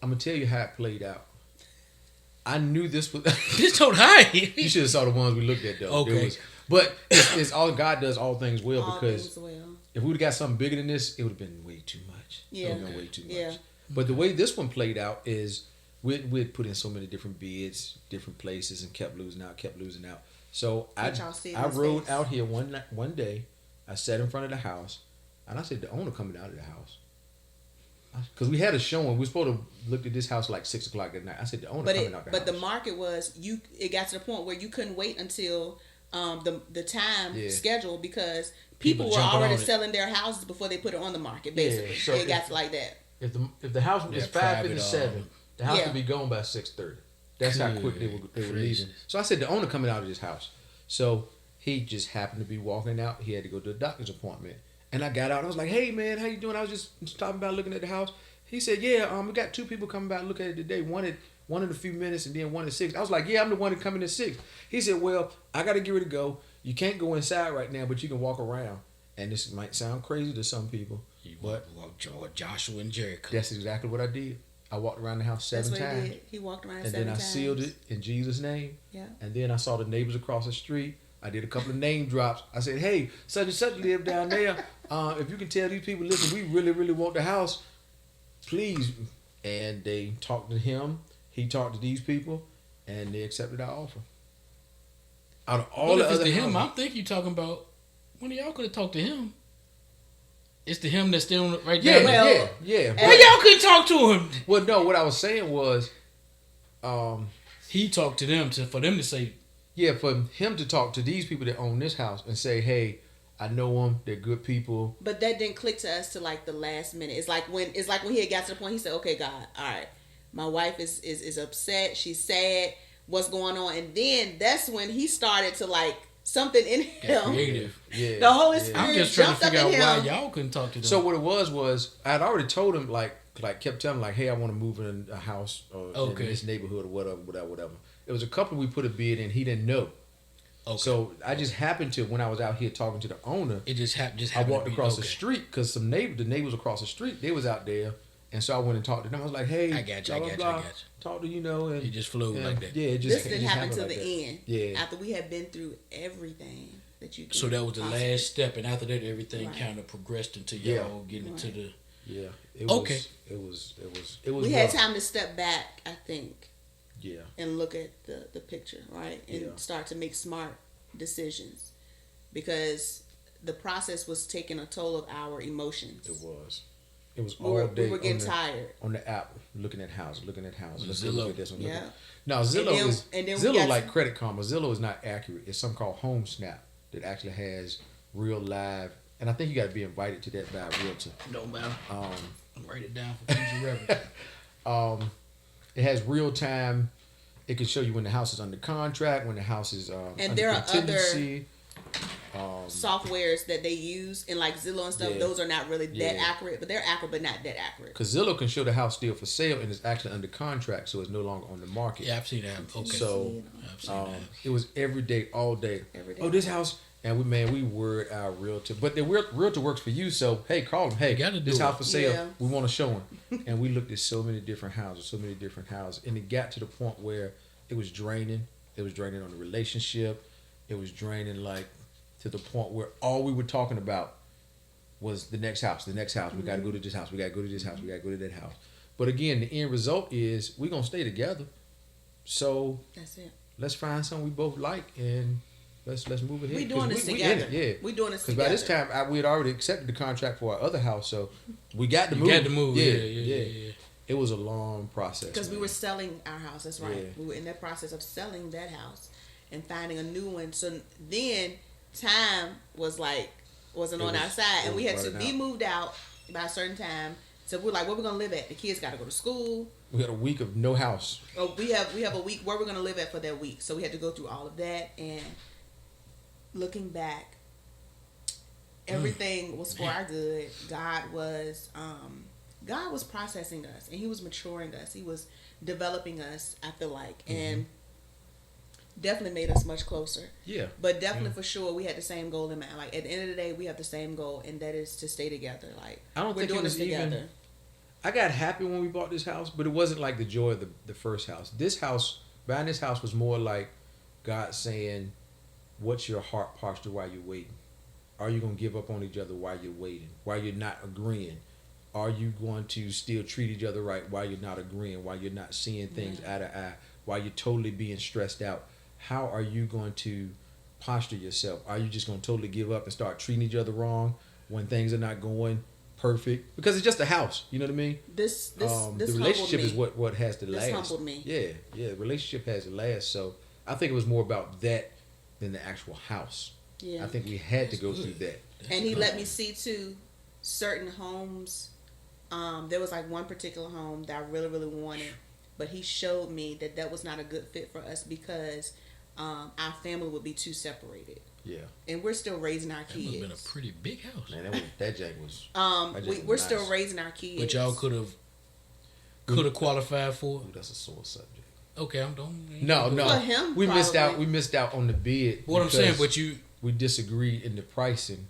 I'm gonna tell you how it played out. I knew this was Just don't hide. you should have saw the ones we looked at though. Okay. But it's all God does all things well, all because things well. if we would have got something bigger than this, it would have been way too much. Yeah. It would have been way too much. Yeah. But the way this one played out is we'd put in so many different bids, different places, and kept losing out. So Can't y'all see I his rode face? out here one day. I sat in front of the house, and I said, the owner coming out of the house. Because we had a showing. We were supposed to look at this house like 6 o'clock at night. I said, the owner coming out the house. But the market was, it got to the point where you couldn't wait until the time Yeah. schedule because People people were jumping already on it. selling their houses before they put it on the market. Basically, so it got like that. If the house is Yeah, private, 5:57, the house Yeah. would be gone by 6:30. That's how quick they were leaving. Gracious. So I said the owner coming out of this house. So he just happened to be walking out. He had to go to a doctor's appointment, and I got out. I was like, "Hey man, how you doing?" I was just talking about looking at the house. He said, "Yeah, we got 2 people coming by to look at it today. One in a few minutes, and then one at 6." I was like, "Yeah, I'm the one that coming at 6." He said, "Well, I got to get ready to go. You can't go inside right now, but you can walk around." And this might sound crazy to some people, but Joshua and Jericho. that's exactly what I did. I walked around the house 7 That's what times. he did. He walked around And 7 then I times. sealed it in Jesus' name. Yeah. And then I saw the neighbors across the street. I did a couple of name drops. I said, "Hey, such and such live down there. If you can tell these people, listen, we really, really want the house, please." And they talked to him. He talked to these people, and they accepted our offer. Out of all Well, the if it's other to him, I houses, think you talking about one of y'all could have talked to him. It's to him that's still right yeah, there. Well, yeah. Well, y'all couldn't talk to him. Well, no, what I was saying was, He talked to them for them to say, yeah, for him to talk to these people that own this house and say, "Hey, I know them. They're good people." But that didn't click to us to like the last minute. It's like when he had got to the point. He said, "Okay, God, all right, my wife is upset. She's sad. What's going on?" And then that's when he started to like something in got him. creative. Yeah, The Holy yeah. Spirit I'm just trying to jumped up figure out in why him. y'all couldn't talk to them. So what it was I had already told him like kept telling him like, "Hey, I want to move in a house in this neighborhood or whatever." It was a couple we put a bid in. He didn't know. Okay. So I just happened to when I was out here talking to the owner. It just happened. I walked across the street because the neighbors across the street, they was out there, and so I went and talked to them. I was like, "Hey, I got you. blah, I blah, got you. talk to and It just flowed and, like that. Yeah, it just This didn't just happen happened till like the that. end. Yeah, After we had been through everything that you could So that was the possibly. last step, and after that, everything Right. kind of progressed into Yeah. y'all getting into the. yeah. Okay. It was. We had rough. time to step back, I think, Yeah, and look at the picture, right? And Yeah. start to make smart decisions. Because the process was taking a toll of our emotions. it was. It was We all were, day. we were getting on the, tired. on the app, looking at houses. Let's Zillow. look at this one. Yeah. No, Zillow And then we Zillow got like some- Credit Karma. Zillow is not accurate. It's something called Home Snap that actually has real live, and I think you got to be invited to that by a realtor. No matter. Um, Write it down for future reference. it has real time. It can show you when the house is under contract, when the house is And under there are other contingency. softwares that they use and like Zillow and stuff, Yeah. those are not really that Yeah. accurate, but they're accurate but not that accurate. Because Zillow can show the house still for sale and it's actually under contract, so it's no longer on the market. Yeah, I've seen that. Okay. So I've seen that. it was every day, all day. Every day. Oh, this house, and we word our realtor, but the realtor works for you. So hey, call them. Hey, You gotta do this it. house for sale. Yeah. We want to show them. And we looked at so many different houses, and it got to the point where it was draining. It was draining on the relationship. It was draining like to the point where all we were talking about was the next house. We got to go to this house. We got to go to this house. We got to go to that house. But again, the end result is we're gonna stay together. So That's it. let's find something we both like and let's move ahead. We doing 'Cause this we in together. it, yeah. We doing this Because together. by this time, we had already accepted the contract for our other house, so we got to You move. got to move. Yeah. It was a long process. Because we man. were selling our house. That's right. Yeah. We were in that process of selling that house and finding a new one. So then time wasn't on our side, and we had to be moved out by a certain time. So we're like, where we gonna live at? The kids got to go to school. We had a week of no house. Oh, we have a week where we're gonna live at for that week. So we had to go through all of that. And looking back, everything was for our good. God was processing us, and He was maturing us. He was developing us, I feel like, and definitely made us much closer. Yeah. But definitely for sure, we had the same goal in mind. Like at the end of the day, we have the same goal, and that is to stay together. Like I don't we're think it doing was this together. even. I got happy when we bought this house, but it wasn't like the joy of the first house. Buying this house was more like God saying, what's your heart posture while you're waiting? Are you going to give up on each other while you're waiting? While you're not agreeing? Are you going to still treat each other right while you're not agreeing? While you're not seeing things eye to eye? While you're totally being stressed out? How are you going to posture yourself? Are you just going to totally give up and start treating each other wrong when things are not going perfect? Because it's just a house, you know what I mean? This The humbled relationship me. is what has to This last. humbled me. Yeah, the relationship has to last. So I think it was more about that than the actual house. Yeah. I think we had to go through that. And he let me see too certain homes. There was like one particular home that I really, really wanted, but he showed me that was not a good fit for us because our family would be too separated. Yeah. And we're still raising our That kids. must have been a pretty big house. Man, that jack was. We're still raising our kids. But y'all could have qualified for it. Ooh, that's a sore subject. Okay, I'm done. No. For him, we missed out. probably. We missed out on the bid. What I'm saying, because but we disagreed in the pricing,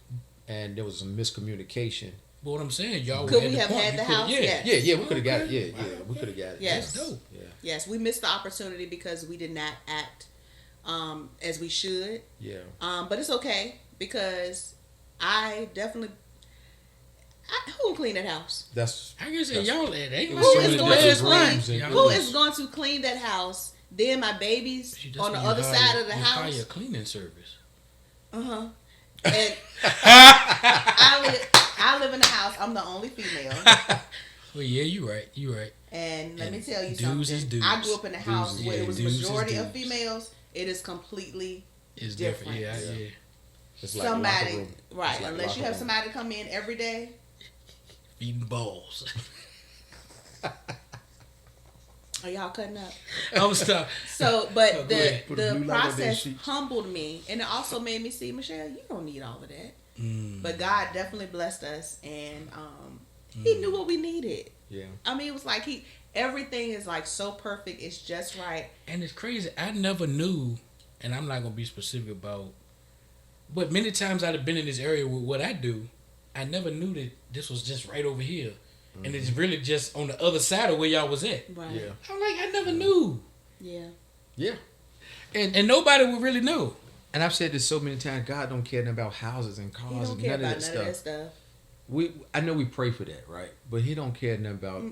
and there was some miscommunication. But what I'm saying, y'all Could had we the have point. had You the coulda- house? Yeah. Yes. Yeah, we could have got it. Yeah, we could have got it. Yes. That's dope. Yeah. Yes, we missed the opportunity because we did not act as we should. Yeah. But it's okay because I definitely. Who will clean that house? That's. I guess y'all ain't It no was Who so is many going to different clean? rooms and Who rooms. is going to clean that house? Then my babies See, on the that's when other you side of the you hire a house. cleaning service. And I live in the house. I'm the only female. Well, yeah, you right. And let me And tell you dudes is something. dudes. I grew up in a house Dudes is- where yeah, it was dudes is majority of dudes. females. It is completely It's different. different. Yeah. It's like somebody, locker room. right? It's like Unless you locker have room. somebody come in every day. Eating balls. Are y'all cutting up? I'm stuck. So, but Oh, go the ahead. Put a the blue light on that process sheet. humbled me, and it also made me see, Michelle, you don't need all of that. Mm. But God definitely blessed us, and He knew what we needed. Yeah. I mean, it was like everything is like so perfect. It's just right. And it's crazy. I never knew, and I'm not gonna be specific about, but many times I'd have been in this area with what I do. I never knew that this was just right over here, and it's really just on the other side of where y'all was at. Right. Yeah. I'm like, I never knew, Yeah. Yeah. and nobody would really know. And I've said this so many times. God don't care about houses and He cars don't and care none of about that none of stuff. that stuff. I know we pray for that, right? But He don't care nothing about.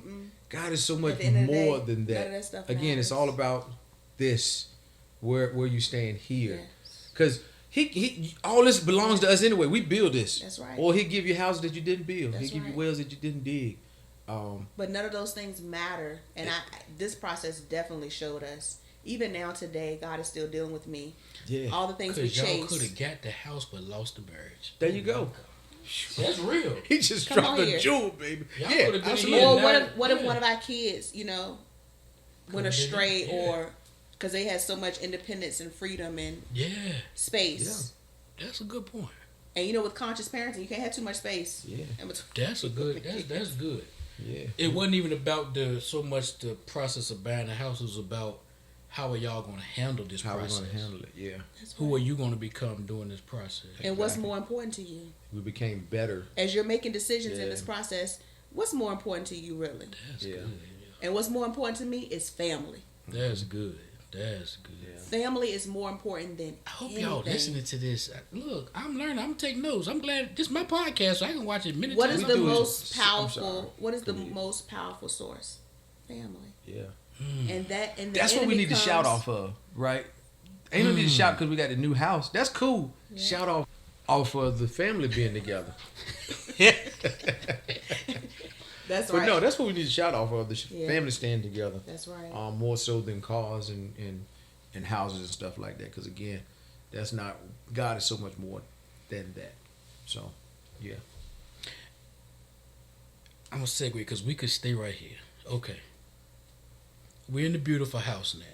God is so much At the end of the more day, than none that. of that stuff Again, it's matters. all about this. Where you stand here, Yes. because he all this belongs to us anyway. We build this. That's right. Or He give you houses that you didn't build. That's He give you right. wells that you didn't dig. But none of those things matter. And this process definitely showed us. Even now today, God is still dealing with me. Yeah. All the things we Because y'all chase. could have got the house but lost the marriage. There you go. That's real. He just Come dropped on a here. jewel, baby. Y'all Yeah, could've been absolutely. here Or now. what if Yeah. one of our kids, went Could've been astray, it, yeah. or because they had so much independence and freedom and Yeah, space. that's a good point. And with conscious parenting, you can't have too much space. Yeah. in between. That's a good. That's good. Yeah. It wasn't even about so much the process of buying a house. It was about how are y'all going to handle this How process? we're gonna handle it? Yeah. That's Who right. are you going to become during this process? And what's Exactly. more important to you We became better. as you're making decisions in Yeah. this process? What's more important to you, really? That's Yeah. good. And what's more important to me is family. That's good. That's good. Yeah. Family is more important than I hope anything. y'all listening to this. Look, I'm learning. I'm taking notes. I'm glad this is my podcast, so I can watch it many What times. is We the do it. most I'm powerful? sorry. What is the Go ahead. most powerful source? Family. Yeah. And the That's what we enemy need to shout comes- off of, right? Ain't no need to shout because we got the new house. That's cool. Yeah. Shout off of the family being together. That's But right. no, that's what we need to shout off of, the Yeah. family staying together. That's right. More so than cars and houses and stuff like that. Because again, that's not, God is so much more than that. So, yeah. I'm gonna segue because we could stay right here. Okay. We're in the beautiful house now.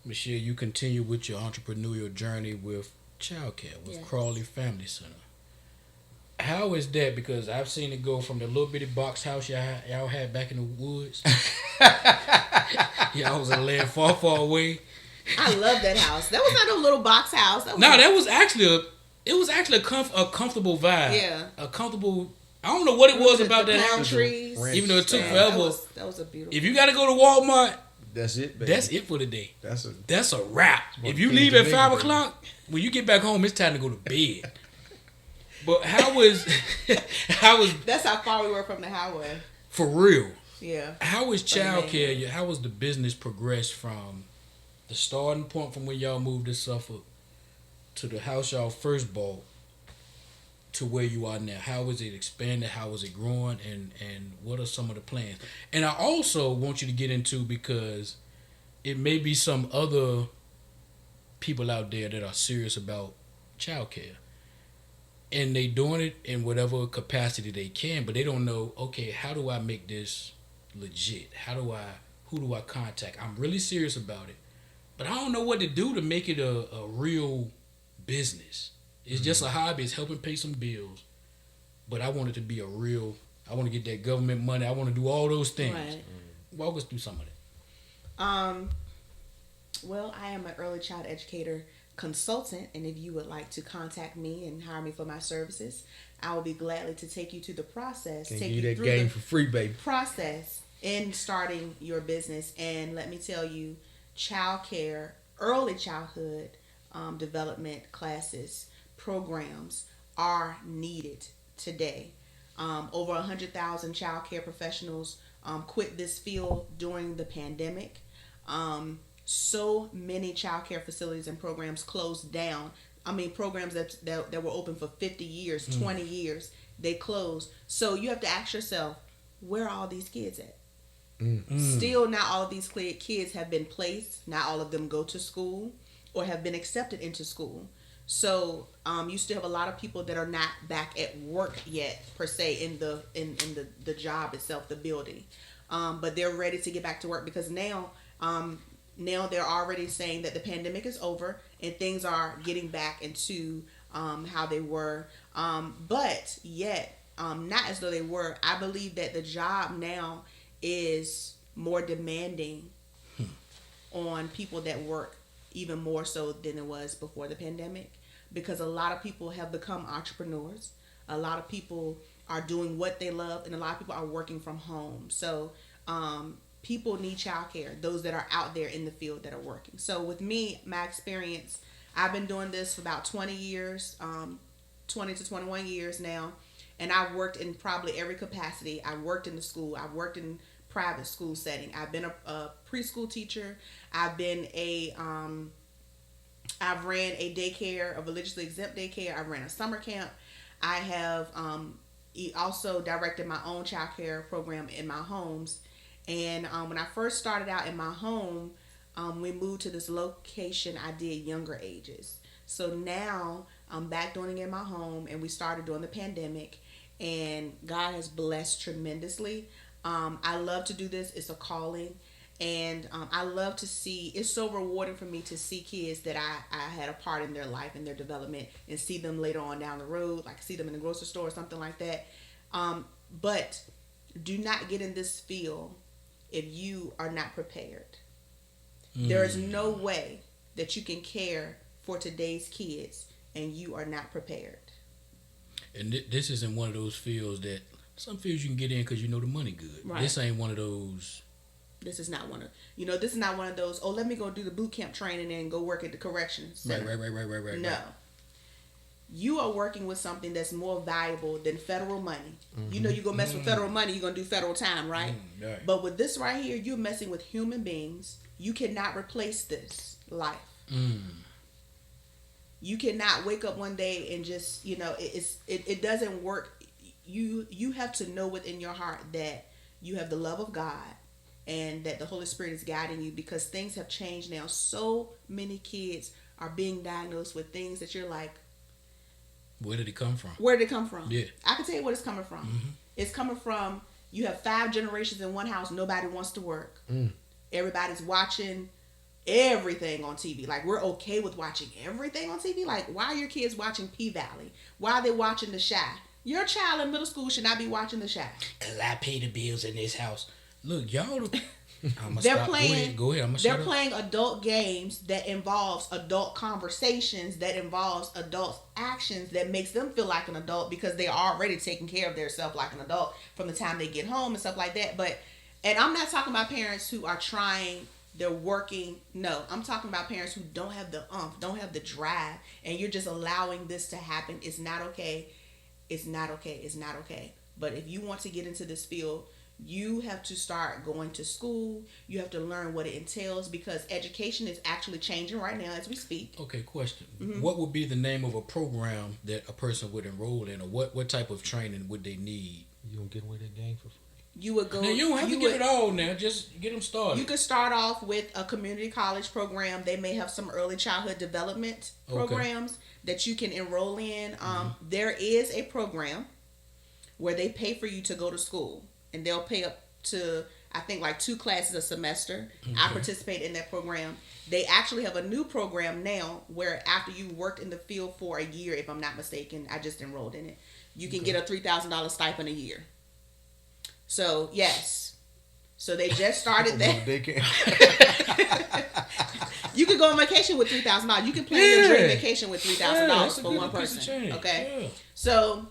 Michelle, you continue with your entrepreneurial journey with childcare, with Yes. Crawley Family Center. How is that? Because I've seen it go from the little bitty box house y'all had back in the woods. Y'all was in a land far, far away. I love that house. That was not a little box house. That was No, that was actually a comfortable vibe. Yeah. A comfortable. I don't know what it was about the that palm house. trees. Ranch Even though it took style. forever. That was a beautiful. If you got to go to Walmart, That's it, baby. that's it for the day. That's a That's a wrap. Well, If you things leave to at make, 5 baby. o'clock, when you get back home, it's time to go to bed. But how was That's how far we were from the highway. for real? Yeah. How was the main childcare? How was the business progressed from the starting point from when y'all moved to Suffolk to the house y'all first bought to where you are now? How was it expanded? How was it growing? And what are some of the plans? And I also want you to get into, because it may be some other people out there that are serious about childcare. And they doing it in whatever capacity they can, but they don't know, okay, how do I make this legit? Who do I contact? I'm really serious about it, but I don't know what to do to make it a real business. It's just a hobby. It's helping pay some bills, but I want it to be I want to get that government money. I want to do all those things. Right. Walk us through some of that. Well, I am an early child educator consultant, and if you would like to contact me and hire me for my services, I will be gladly to take you through the process. Can take give you you that through game the for free, baby. process in starting your business. And let me tell you, childcare, early childhood development classes, programs are needed today. Over 100,000 childcare professionals quit this field during the pandemic. So many childcare facilities and programs closed down. I mean, programs that were open for 50 years, 20 years, they closed. So you have to ask yourself, where are all these kids at? Still, not all of these kids have been placed. Not all of them go to school or have been accepted into school. So you still have a lot of people that are not back at work yet, per se, in the job itself, the building. But they're ready to get back to work because now they're already saying that the pandemic is over and things are getting back into how they were. But yet, not as though they were. I believe that the job now is more demanding on people that work, even more so than it was before the pandemic, because a lot of people have become entrepreneurs. A lot of people are doing what they love, and a lot of people are working from home. So people need childcare, those that are out there in the field that are working. So with me, my experience, I've been doing this for about 20 years, 20 to 21 years now, and I've worked in probably every capacity. I worked in the school. I've worked in private school setting. I've been a preschool teacher. I've ran a daycare, a religiously exempt daycare. I ran a summer camp. I have also directed my own childcare program in my homes. And when I first started out in my home, we moved to this location. I did younger ages. So now I'm back doing it in my home, and we started during the pandemic, and God has blessed tremendously. I love to do this. It's a calling. And I love to see, it's so rewarding for me to see kids that I had a part in their life and their development, and see them later on down the road, like see them in the grocery store or something like that. But do not get in this field if you are not prepared. There is no way that you can care for today's kids and you are not prepared. And this isn't one of those fields that, some fields you can get in because you know the money good. Right. This ain't one of those. This is not one of those, oh, let me go do the boot camp training and go work at the corrections center. Right. No. You are working with something that's more valuable than federal money. You know, you're going to mess with federal money, you're going to do federal time, right? Right? But with this right here, you're messing with human beings. You cannot replace this life. You cannot wake up one day and just, it doesn't work. You have to know within your heart that you have the love of God and that the Holy Spirit is guiding you, because things have changed now. So many kids are being diagnosed with things that you're like, where did it come from? Yeah. I can tell you what it's coming from. It's coming from, you have 5 generations in one house, nobody wants to work. Everybody's watching everything on TV. Like, we're okay with watching everything on TV. Like, why are your kids watching P-Valley? Why are they watching The Chi? Your child in middle school should not be watching The Chi. Because I pay the bills in this house. Look, y'all... They're playing. Go ahead. They're playing adult games that involves adult conversations, that involves adult actions, that makes them feel like an adult because they're already taking care of themselves like an adult from the time they get home and stuff like that. And I'm not talking about parents who are trying, they're working. No, I'm talking about parents who don't have the don't have the drive, and you're just allowing this to happen. It's not okay. It's not okay. It's not okay. But if you want to get into this field, you have to start going to school. You have to learn what it entails, because education is actually changing right now as we speak. Okay, question. What would be the name of a program that a person would enroll in, or what type of training would they need? You gonna get away that game for free? You would go. Now, you don't have to give it all now. Just get them started. You could start off with a community college program. They may have some early childhood development programs that you can enroll in. There is a program where they pay for you to go to school, and they'll pay up to, I think, like 2 classes a semester. I participate in that program. They actually have a new program now where after you worked in the field for a year, if I'm not mistaken, I just enrolled in it, you can get a $3,000 stipend a year. So, yes. So they just started that. You could go on vacation with $3,000. You can plan your dream vacation with $3,000 for one person. Okay. Yeah. So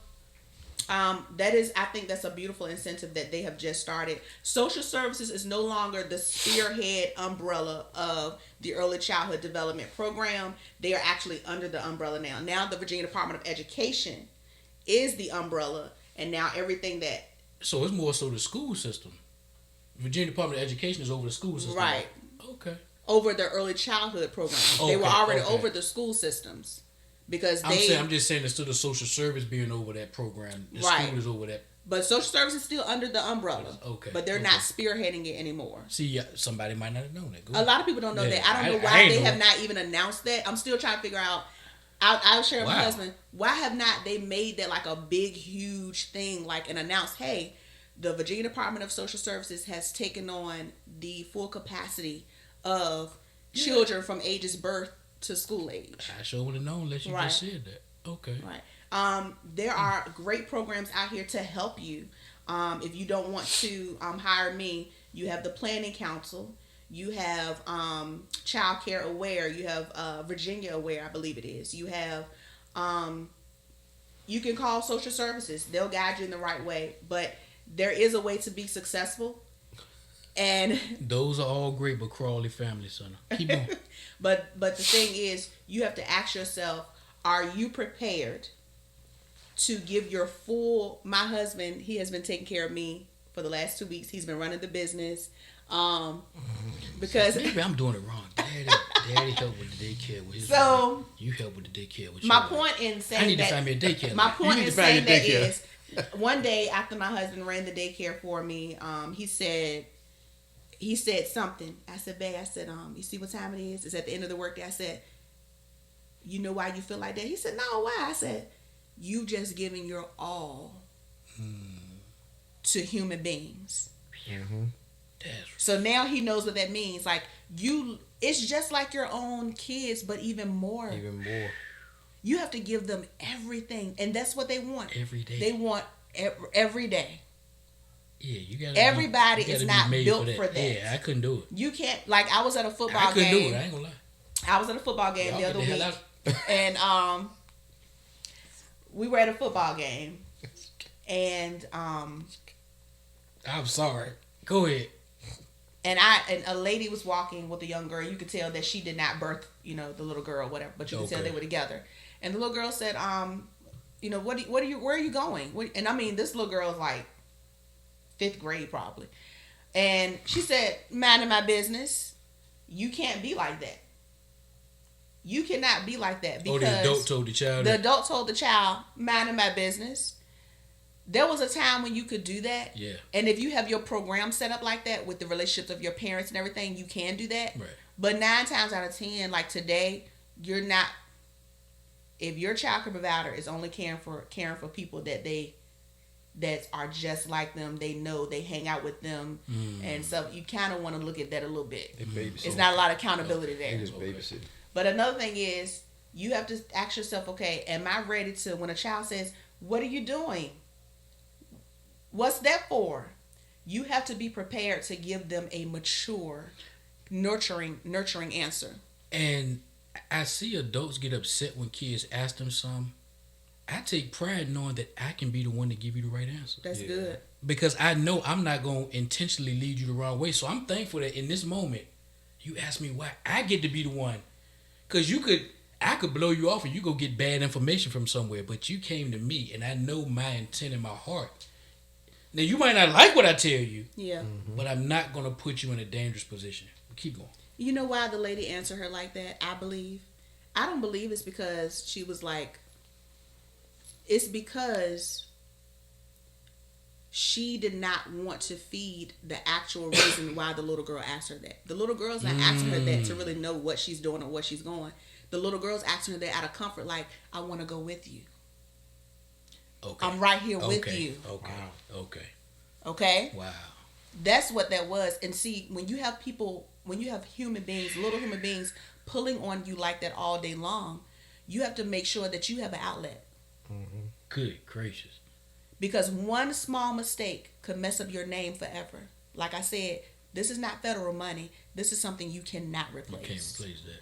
that is, I think that's a beautiful incentive that they have just started. Social services is no longer the spearhead umbrella of the early childhood development program. They are actually under the umbrella now. Now the Virginia Department of Education is the umbrella, and now everything that. So it's more so the school system. Virginia Department of Education is over the school system. Right. Okay. Over the early childhood program. They were already over the school systems. Because I'm just saying it's still the social service being over that program. The school is over that. But social service is still under the umbrella. Okay. But they're not spearheading it anymore. See, somebody might not have known that. A lot of people don't know that. I don't know why they have not even announced that. I'm still trying to figure out. I'll share with my husband. Why have not they made that like a big, huge thing, like, and announced, hey, the Virginia Department of Social Services has taken on the full capacity of children from ages birth to school age. I sure would have known unless you just said that. Okay. Right. There are great programs out here to help you. If you don't want to hire me, you have the Planning Council. You have Child Care Aware. You have Virginia Aware, I believe it is. You have, you can call social services. They'll guide you in the right way. But there is a way to be successful. And those are all great, but Crawley Family Center. Keep on. But the thing is, you have to ask yourself, are you prepared to give your full... My husband, he has been taking care of me for the last 2 weeks. He's been running the business. Because... Maybe I'm doing it wrong. Daddy helped with the daycare with his So... You help with the daycare with my point in saying that... I need to find me a daycare. My point in saying that is, one day after my husband ran the daycare for me, he said something. I said, babe, you see what time it is? It's at the end of the workday. I said, you know why you feel like that? He said, no, why? I said, you just giving your all to human beings. Mm-hmm. So now he knows what that means. Like, it's just like your own kids, but even more. Even more. You have to give them everything. And that's what they want. Every day. They want every day. Yeah, you gotta. Everybody is not built for that. Yeah, I couldn't do it. You can't. Like, I was at a football game. I couldn't do it. I ain't gonna lie. I was at a football game the other week, and we were at a football game, and I'm sorry. Go ahead. And a lady was walking with a young girl. You could tell that she did not birth, the little girl, whatever. But you could tell they were together. And the little girl said, where are you going? And I mean, this little girl is like 5th grade probably. And she said, minding my business. You can't be like that. You cannot be like that because the adult told the child. The adult told the child, minding my business. There was a time when you could do that. Yeah. And if you have your program set up like that with the relationships of your parents and everything, you can do that. Right. But 9 times out of 10, like today, you're not. If your child care provider is only caring for people that are just like them, they know, they hang out with them, and so you kind of want to look at that a little bit. It's not a lot of accountability there. They just babysit. But another thing is, you have to ask yourself, okay, am I ready to, when a child says, what are you doing? What's that for? You have to be prepared to give them a mature, nurturing answer. And I see adults get upset when kids ask them something. I take pride knowing that I can be the one to give you the right answer. That's good. Because I know I'm not going to intentionally lead you the wrong way. So I'm thankful that in this moment, you ask me why I get to be the one. Because I could blow you off and you go get bad information from somewhere. But you came to me and I know my intent in my heart. Now, you might not like what I tell you. Yeah. But I'm not going to put you in a dangerous position. Keep going. You know why the lady answered her like that? I don't believe it's because she was like, it's because she did not want to feed the actual reason why the little girl asked her that. The little girl's not asking her that to really know what she's doing or what she's going. The little girl's asking her that out of comfort, like, I want to go with you. Okay. I'm right here with you. Okay. Wow. Okay? Wow. That's what that was. And see, when you have human beings, little human beings pulling on you like that all day long, you have to make sure that you have an outlet. Mm-hmm. Good gracious. Because one small mistake could mess up your name forever. Like I said, this is not federal money. This is something you cannot replace. You can't replace that.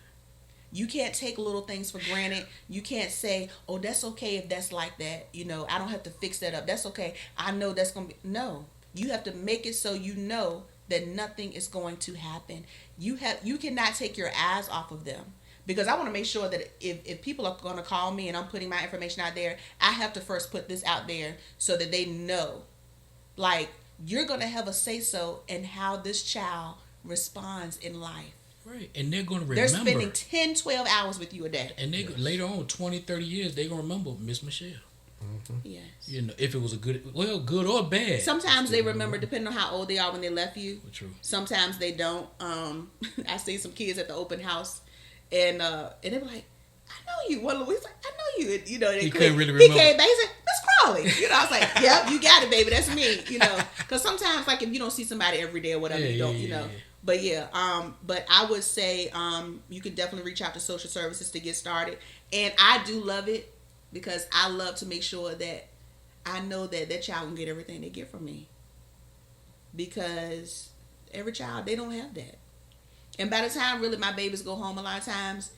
You can't take little things for granted. You can't say, oh, that's okay if that's like that. You know, I don't have to fix that up. That's okay. I know that's going to be. No. You have to make it so you know that nothing is going to happen. You cannot take your eyes off of them. Because I want to make sure that if people are going to call me and I'm putting my information out there, I have to first put this out there so that they know. Like, you're going to have a say-so in how this child responds in life. Right. And they're going to remember. They're spending 10, 12 hours with you a day. And they later on, 20, 30 years, they're going to remember Miss Michelle. Mm-hmm. Yes. You know, if it was good or bad. Sometimes they remember, depending on how old they are when they left you. True. Sometimes they don't. I see some kids at the open house. And they were like, I know you. One Louise like, I know you. And, you know, he couldn't really remember. He came back. He said, Miss Crawley. You know, I was like, yep, you got it, baby. That's me. You know, because sometimes, like, if you don't see somebody every day or whatever, you don't, you know. But yeah, but I would say you can definitely reach out to social services to get started. And I do love it because I love to make sure that I know that that child can get everything they get from me. Because every child, they don't have that. And by the time really my babies go home a lot of times,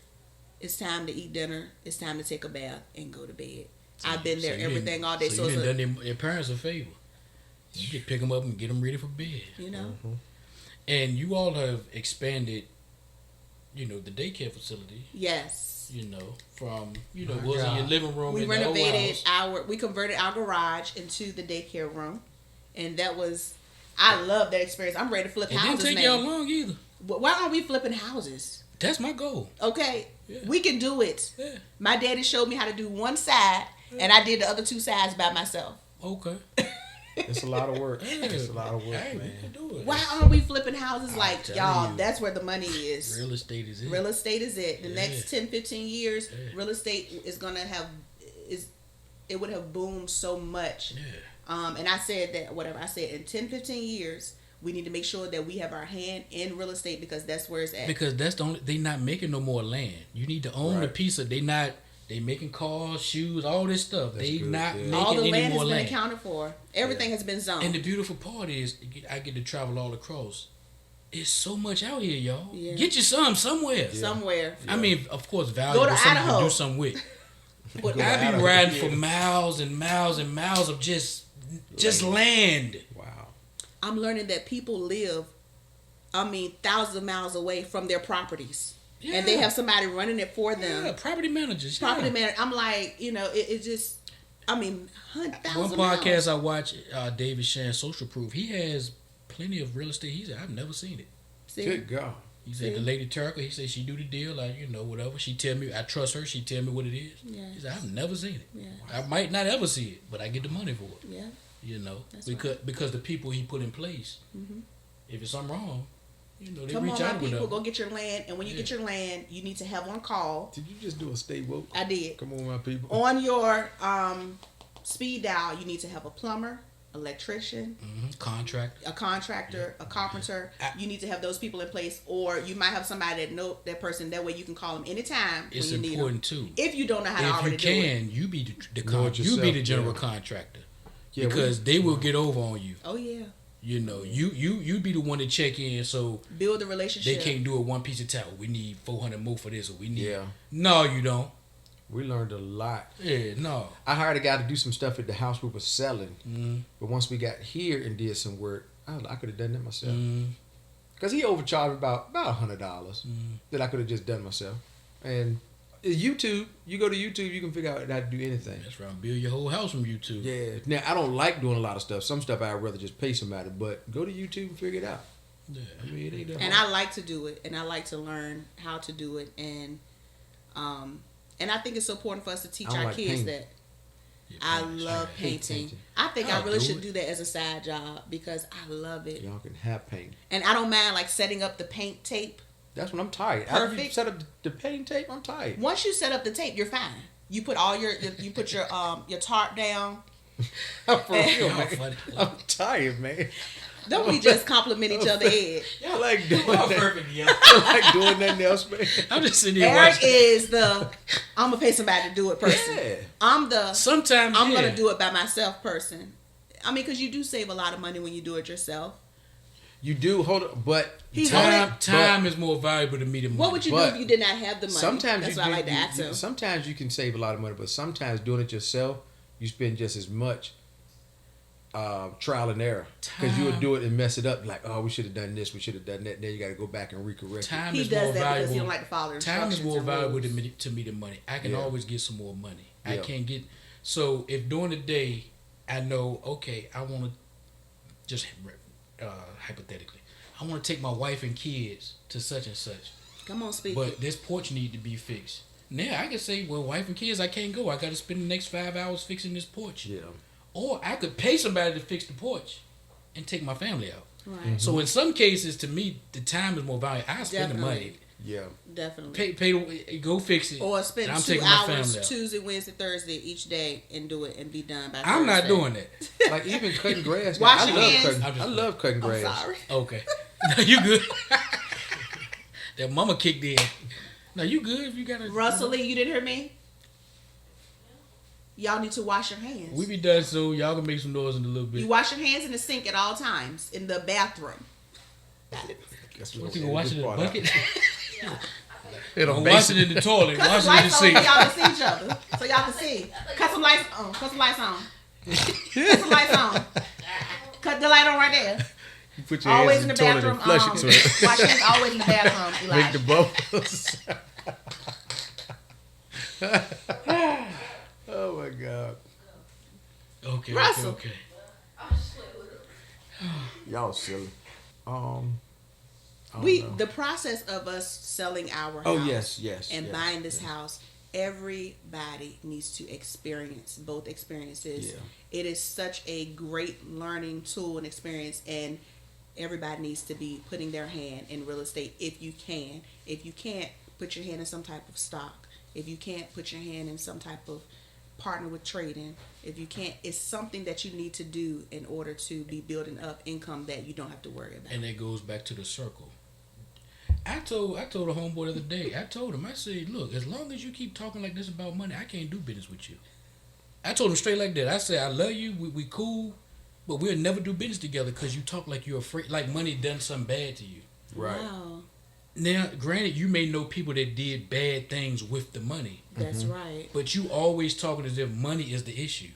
it's time to eat dinner, it's time to take a bath and go to bed. I've been there everything all day. So you done their parents a favor. You can pick them up and get them ready for bed. You know? Mm-hmm. And you all have expanded, you know, the daycare facility. Yes. You know, from, you know, was in your living room. We renovated we converted our garage into the daycare room. And that was, I love that experience. I'm ready to flip houses now. It didn't take y'all long either. Why aren't we flipping houses? That's my goal. Okay. Yeah. We can do it. Yeah. My daddy showed me how to do one side, and I did the other two sides by myself. Okay. It's a lot of work. It's a lot of work, man. We can do it. Why aren't we flipping houses like, y'all, that's where the money is. Real estate is it. Real estate is it. The next 10, 15 years, real estate is going to have, it would have boomed so much. Yeah. And I said that, whatever, I said in 10, 15 years, we need to make sure that we have our hand in real estate because that's where it's at. Because that's the only, they not making no more land. You need to own the piece of, they making cars, shoes, all this stuff. That's they good, not making all the any land more has been land. Accounted for. Everything has been zoned. And the beautiful part is, I get to travel all across. It's so much out here, y'all. Yeah. Get you somewhere. Yeah. Somewhere. I mean, of course, valuable. Go to Idaho. To do something with. I be riding for miles and miles and miles of just land. Wow. I'm learning that people live, thousands of miles away from their properties. Yeah. And they have somebody running it for them. Yeah, property managers. Property manager. I'm like, it just, thousands One podcast I watch, David Shan, Social Proof, he has plenty of real estate. He said, I've never seen it. See? Good God. He said, the lady Turker, he said, she do the deal, like, whatever. She tell me, I trust her, she tell me what it is. Yeah. He said, I've never seen it. Yeah. I might not ever see it, but I get the money for it. Yeah. Because the people he put in place, if it's something wrong, they come reach on, out with people, them. go get your land, and when you get your land, you need to have on call. Did you just do a state vote? I did. Come on, my people. On your speed dial, you need to have a plumber, electrician, a contractor, a carpenter. You need to have those people in place, or you might have somebody that know that person. That way, you can call them anytime it's when you need them. Important too. If you don't know how to already do it, you be the general contractor, because they will get over on you. Oh yeah. You be the one to check in, so build the relationship. They can't do it one piece of towel. We need 400 more for this, or we need. Yeah. No, you don't. We learned a lot. Yeah, no. I hired a guy to do some stuff at the house we were selling, but once we got here and did some work, I could have done that myself. Because he overcharged about $100 that I could have just done myself. And YouTube, you go to YouTube, you can figure out how to do anything. That's right. Build your whole house from YouTube. Yeah. Now, I don't like doing a lot of stuff. Some stuff I'd rather just pay somebody, but go to YouTube and figure it out. Yeah. It ain't that hard. hard. I like to do it, and I like to learn how to do it, and I think it's so important for us to teach our kids that. I love painting. I think I really should do that as a side job because I love it. Y'all can have paint. And I don't mind like setting up the paint tape. That's when I'm tired. Perfect. After you set up the paint tape, I'm tired. Once you set up the tape, you're fine. You put all your tarp down. For real, man. I'm tired, man. Don't we just compliment each other, Ed? Y'all like doing that. Perfect, yeah. Y'all like doing nothing else, man. I'm just sitting here Eric watching. is the I'm gonna pay somebody to do it person. Yeah. I'm the Sometimes I'm gonna do it by myself person. I mean, because you do save a lot of money when you do it yourself. You do hold on, but time is more valuable to me than money. What would you do if you did not have the money? Sometimes that's you what do, I like to ask him. Sometimes you can save a lot of money, but sometimes doing it yourself, you spend just as much trial and error, because you would do it and mess it up. Like, oh, we should have done this, we should have done that. Then you got to go back and recorrect. Time he is does more that valuable. because he don't like to follow instructions. Time is more valuable rules. to me than money. I can always get some more money. Yeah. I can't get. So if during the day I know, okay, I want to just hypothetically, I want to take my wife and kids to such and such. Come on, speak. But this porch need to be fixed. Now I can say, well, wife and kids, I can't go. I got to spend the next 5 hours fixing this porch. Yeah. Or I could pay somebody to fix the porch and take my family out. Right. Mm-hmm. So in some cases, to me, the time is more valuable. I spend the money. Yeah. Definitely. Go fix it. Or spend I'm 2 taking my hours family out. Tuesday, Wednesday, Thursday each day and do it and be done by I'm not Thursday. doing that. Like even cutting grass. Wash I your love hands. cutting. I love cutting grass. I'm sorry. Okay. No, you good. That mama kicked in. No, you good if you got to. Russell Lee, you didn't hear me? Y'all need to wash your hands. We be done soon. Y'all can make some noise in a little bit. You wash your hands in the sink at all times in the bathroom. What you gonna wash it in the bucket? It'll wash it in the toilet. Cut Wash some it in the lights on so sink. y'all can see each other. So y'all can see. Cut some lights on. Cut some lights on. Cut some lights on. Cut the light on right there. You put your Always hands in in the the toilet bathroom. and flush it to it. Wash hands always in the bathroom. Eli. Make the bubbles. Oh my God. Okay. Russell. Okay. Y'all silly. I don't know. The process of us selling our Oh house yes. and buying this house, everybody needs to experience both experiences. Yeah. It is such a great learning tool and experience, and everybody needs to be putting their hand in real estate if you can. If you can't, put your hand in some type of stock. If you can't, put your hand in some type of partner with trading. If you can't, it's something that you need to do in order to be building up income that you don't have to worry about. And that goes back to the circle. I told a homeboy the other day, I said, look, as long as you keep talking like this about money, I can't do business with you. I told him straight like that. I said, I love you, we cool, but we'll never do business together because you talk like you're afraid, like money done something bad to you. Right. Wow. Now, granted, you may know people that did bad things with the money. That's right. But you always talking as if money is the issue.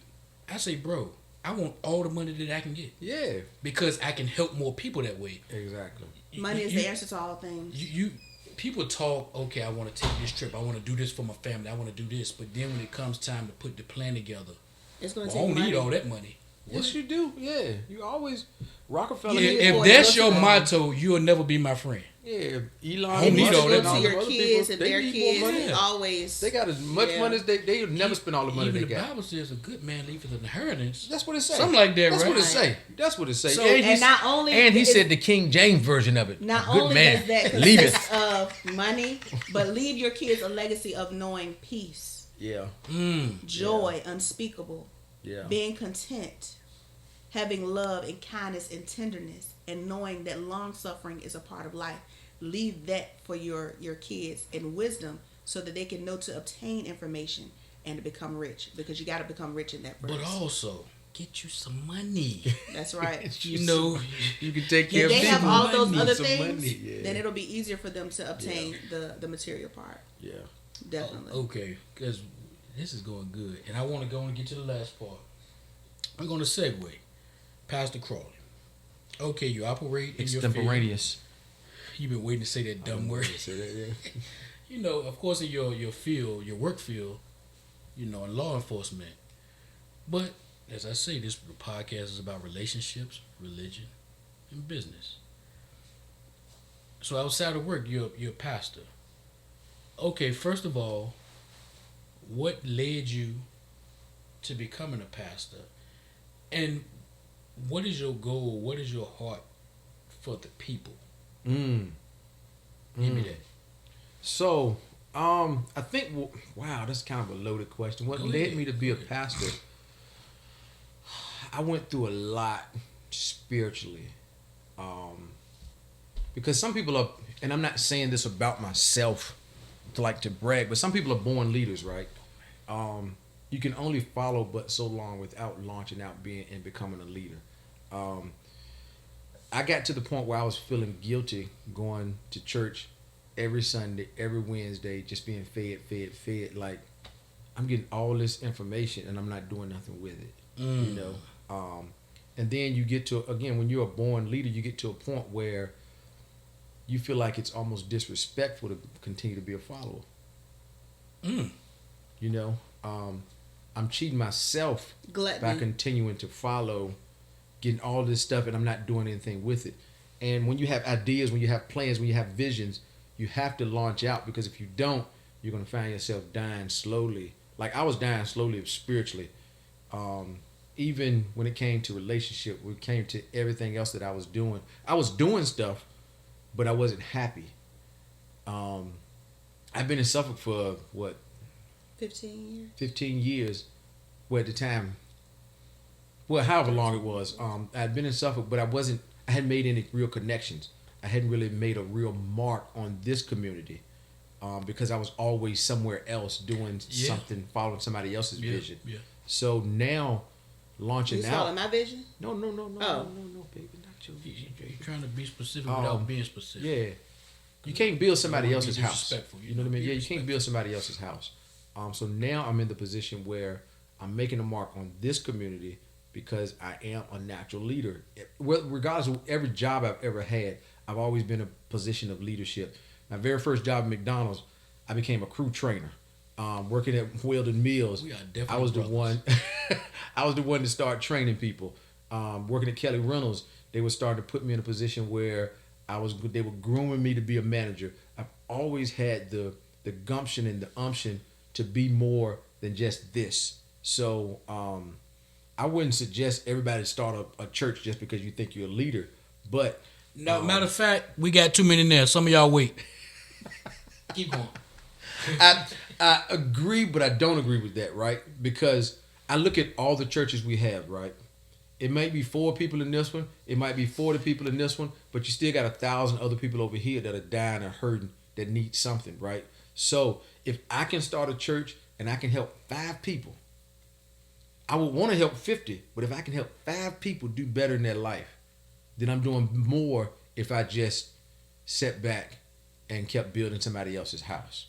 I say, bro, I want all the money that I can get. Yeah. Because I can help more people that way. Exactly. Money is the answer to all things. You people talk, okay, I want to take this trip. I want to do this for my family. I want to do this. But then when it comes time to put the plan together, It's going to I take don't money. need all that money. Yes, you do. Yeah. You always Rockefeller. If that's your motto, you'll never be my friend. Yeah, Elon. I don't need Musk all that and to money. your them other kids people, and they their need more kids money. is always. They got as much money as they'll never spend all the money Even they the got. Bible says a good man leaveth an inheritance. That's what it says. Something like that, That's right? what it say. That's what it say. So- and not only and he is- said the King James version of it. Not Good only man. does that Leave consist it. of money, but leave your kids a legacy of knowing peace, Yeah. joy, unspeakable, Yeah. being content, having love and kindness and tenderness, and knowing that long suffering is a part of life. Leave that for your kids and wisdom so that they can know to obtain information and to become rich, because you got to become rich in that first. But also, get you some money. That's right. You know, you can take care If of they people. have all those Need other some things, money, yeah. then it'll be easier for them to obtain the material part. Yeah. Definitely. okay, because this is going good. And I want to go and get to the last part. I'm going to segue. Pastor Crawley. Okay, you operate in your field. Extemporaneous. You've been waiting to say that dumb word. Say that, yeah. You know, of course, in your field, your work field, you know, in law enforcement. But as I say, this podcast is about relationships, religion, and business. So outside of work, you're a pastor. Okay, first of all, what led you to becoming a pastor? And what is your goal? What is your heart for the people? Give me that. So, I think, wow, that's kind of a loaded question. What led me to be a pastor? I went through a lot spiritually. Because some people are, and I'm not saying this about myself to brag, but some people are born leaders, right? You can only follow but so long without launching out and becoming a leader. I got to the point where I was feeling guilty going to church every Sunday, every Wednesday, just being fed. Like, I'm getting all this information and I'm not doing nothing with it, you know? And then you get to, again, when you're a born leader, you get to a point where you feel like it's almost disrespectful to continue to be a follower. You know? I'm cheating myself by continuing to follow, getting all this stuff, and I'm not doing anything with it. And when you have ideas, when you have plans, when you have visions, you have to launch out, because if you don't, you're going to find yourself dying slowly. Like, I was dying slowly spiritually. Even when it came to relationship, when it came to everything else that I was doing stuff, but I wasn't happy. I've been in Suffolk for, 15 years? 15 years. Well, at the time, however long it was. I'd been in Suffolk, but I hadn't made any real connections. I hadn't really made a real mark on this community, because I was always somewhere else doing something, following somebody else's vision. Yeah. So now, launching out. You following my vision? No, no, baby, not your vision. You're trying to be specific without being specific. Yeah. You can't build somebody else's house. You know what I mean? Yeah, you can't build somebody else's house. So now I'm in the position where I'm making a mark on this community because I am a natural leader. Regardless of every job I've ever had, I've always been in a position of leadership. My very first job at McDonald's, I became a crew trainer. Working at Weldon Mills, I was the one. I was the one to start training people. Working at Kelly Reynolds, they were starting to put me in a position where they were grooming me to be a manager. I've always had the gumption and the umption to be more than just this. So I wouldn't suggest everybody start a church just because you think you're a leader. But no, matter of fact, we got too many there. Some of y'all wait. Keep going. I agree, but I don't agree with that, right? Because I look at all the churches we have, right? It might be 4 people in this one. It might be 40 people in this one, but you still got 1,000 other people over here that are dying and hurting that need something, right? So if I can start a church and I can help 5 people, I would want to help 50, but if I can help 5 people do better in their life, then I'm doing more if I just sat back and kept building somebody else's house.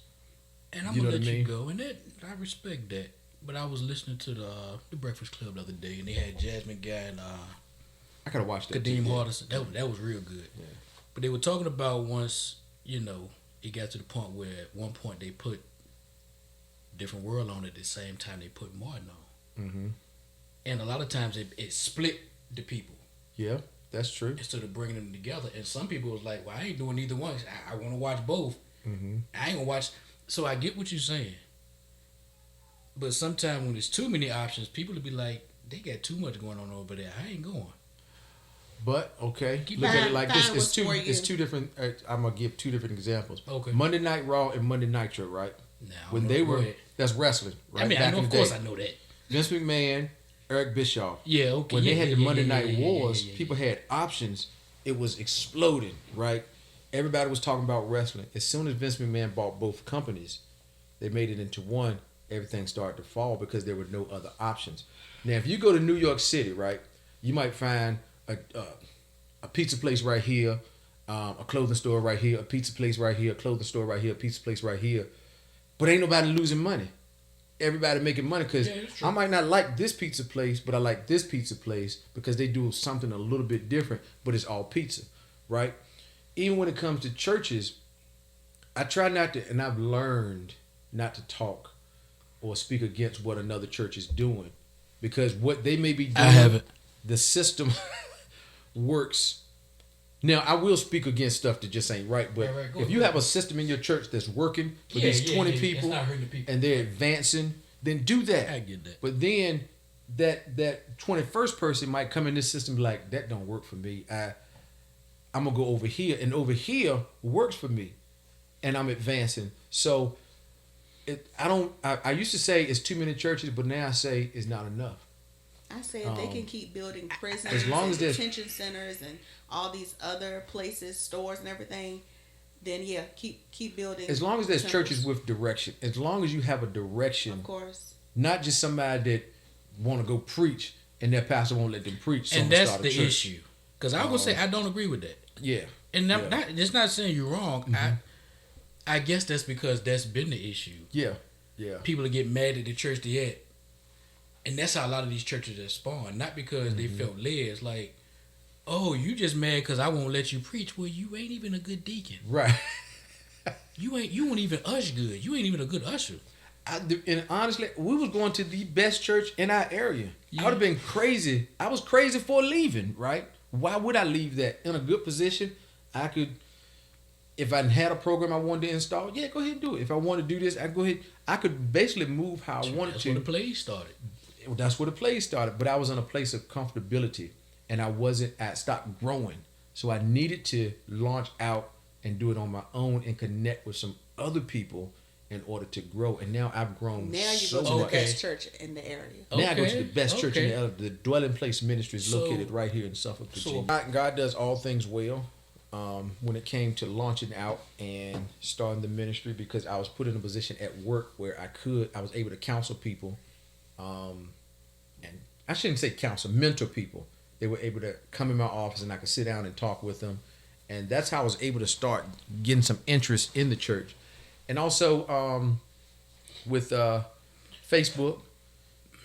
And I'm going to let you go, and I respect that. But I was listening to the Breakfast Club the other day, and they had Jasmine Guy and I gotta watch that. Kadeem Hardison. That was real good. Yeah. But they were talking about once, it got to the point where at one point they put Different World on at the same time they put Martin on. Mm-hmm. And a lot of times it split the people. Yeah, that's true. Instead of bringing them together. And some people was like, well, I ain't doing either one. I want to watch both. Mm-hmm. I ain't going to watch. So I get what you're saying. But sometimes when there's too many options, people will be like, they got too much going on over there. I ain't going. But, okay, look at it like this. It's two different, I'm going to give 2 different examples. Okay. Monday Night Raw and Monday Nitro, right? Now, when they were, that's wrestling, right? I mean, Back of course I know that. Vince McMahon, Eric Bischoff. Yeah, okay. When they had the Monday Night Wars, people had options. It was exploding, right? Everybody was talking about wrestling. As soon as Vince McMahon bought both companies, they made it into one. Everything started to fall because there were no other options. Now, if you go to New York City, right, you might find a pizza place right here, a clothing store right here, a pizza place right here, a clothing store right here, a pizza place right here. But ain't nobody losing money. Everybody making money because I might not like this pizza place, but I like this pizza place because they do something a little bit different, but it's all pizza, right? Even when it comes to churches, I try not to, and I've learned not to talk or speak against what another church is doing, because what they may be doing, the system works. Now, I will speak against stuff that just ain't right, but if you have a system in your church that's working with these 20 people and they're advancing then do that. I get that. But then that 21st person might come in this system and be like, that don't work for me. I'm gonna go over here, and over here works for me, and I'm advancing. So I used to say it's too many churches, but now I say it's not enough. I say if they can keep building prisons, as long as there's detention centers and all these other places, stores and everything, then yeah, keep building. As long as there's temples. churches with direction, as long as you have a direction, Of course. not just somebody that want to go preach and their pastor won't let them preach. So And I'm gonna that's start a the church. issue. Because I would say I don't agree with that. Yeah, And I'm yeah. not, it's not saying you're wrong. Mhm. I guess that's because that's been the issue. yeah, yeah. People get mad at the church they at. And that's how a lot of these churches are spawned. Not because they felt led. It's like, oh, you just mad because I won't let you preach. Well, you ain't even a good deacon. Right. You won't even usher good. You ain't even a good usher. And honestly, we was going to the best church in our area. Yeah. I would have been crazy. I was crazy for leaving, right? Why would I leave that? In a good position, I could, if I had a program I wanted to install, yeah, go ahead and do it. If I want to do this, I go ahead. I could basically move how I wanted That's to. where the play started. That's where the play started. But I was in a place of comfortability, and I stopped growing. So I needed to launch out and do it on my own and connect with some other people in order to grow. And now I've grown Now you so go to much. the best church in the area. Now I go to Okay, the best church in okay. the area. The Dwelling Place Ministry is So- located right here in Suffolk, so- Virginia. God does all things well. When it came to launching out and starting the ministry, because I was put in a position at work where I was able to counsel people, and I shouldn't say counsel, mentor people. They were able to come in my office and I could sit down and talk with them, and that's how I was able to start getting some interest in the church, and also with Facebook,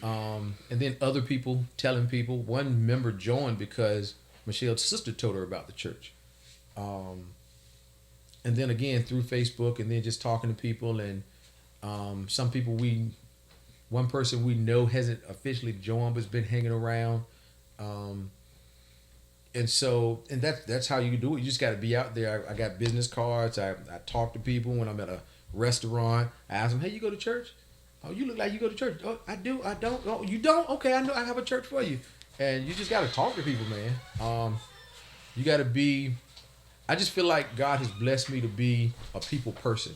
and then other people telling people. One member joined because Michelle's sister told her about the church. And then again through Facebook, and then just talking to people, and some people one person we know hasn't officially joined but's been hanging around, and that's how you do it. You just got to be out there. I got business cards. I talk to people when I'm at a restaurant. I ask them, hey, you go to church? Oh, you look like you go to church. Oh, I do. I don't. Oh, you don't? Okay, I know. I have a church for you. And you just got to talk to people, man. You got to be. I just feel like God has blessed me to be a people person.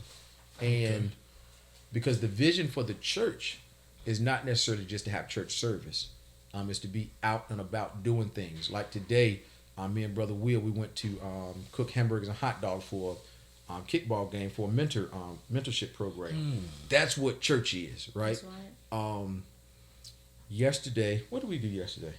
And because the vision for the church is not necessarily just to have church service. It's to be out and about doing things. Like today, me and Brother Will, we went to cook hamburgers and hot dogs for a kickball game for a mentorship program. That's what church is, right? That's right. Yesterday, what did we do yesterday?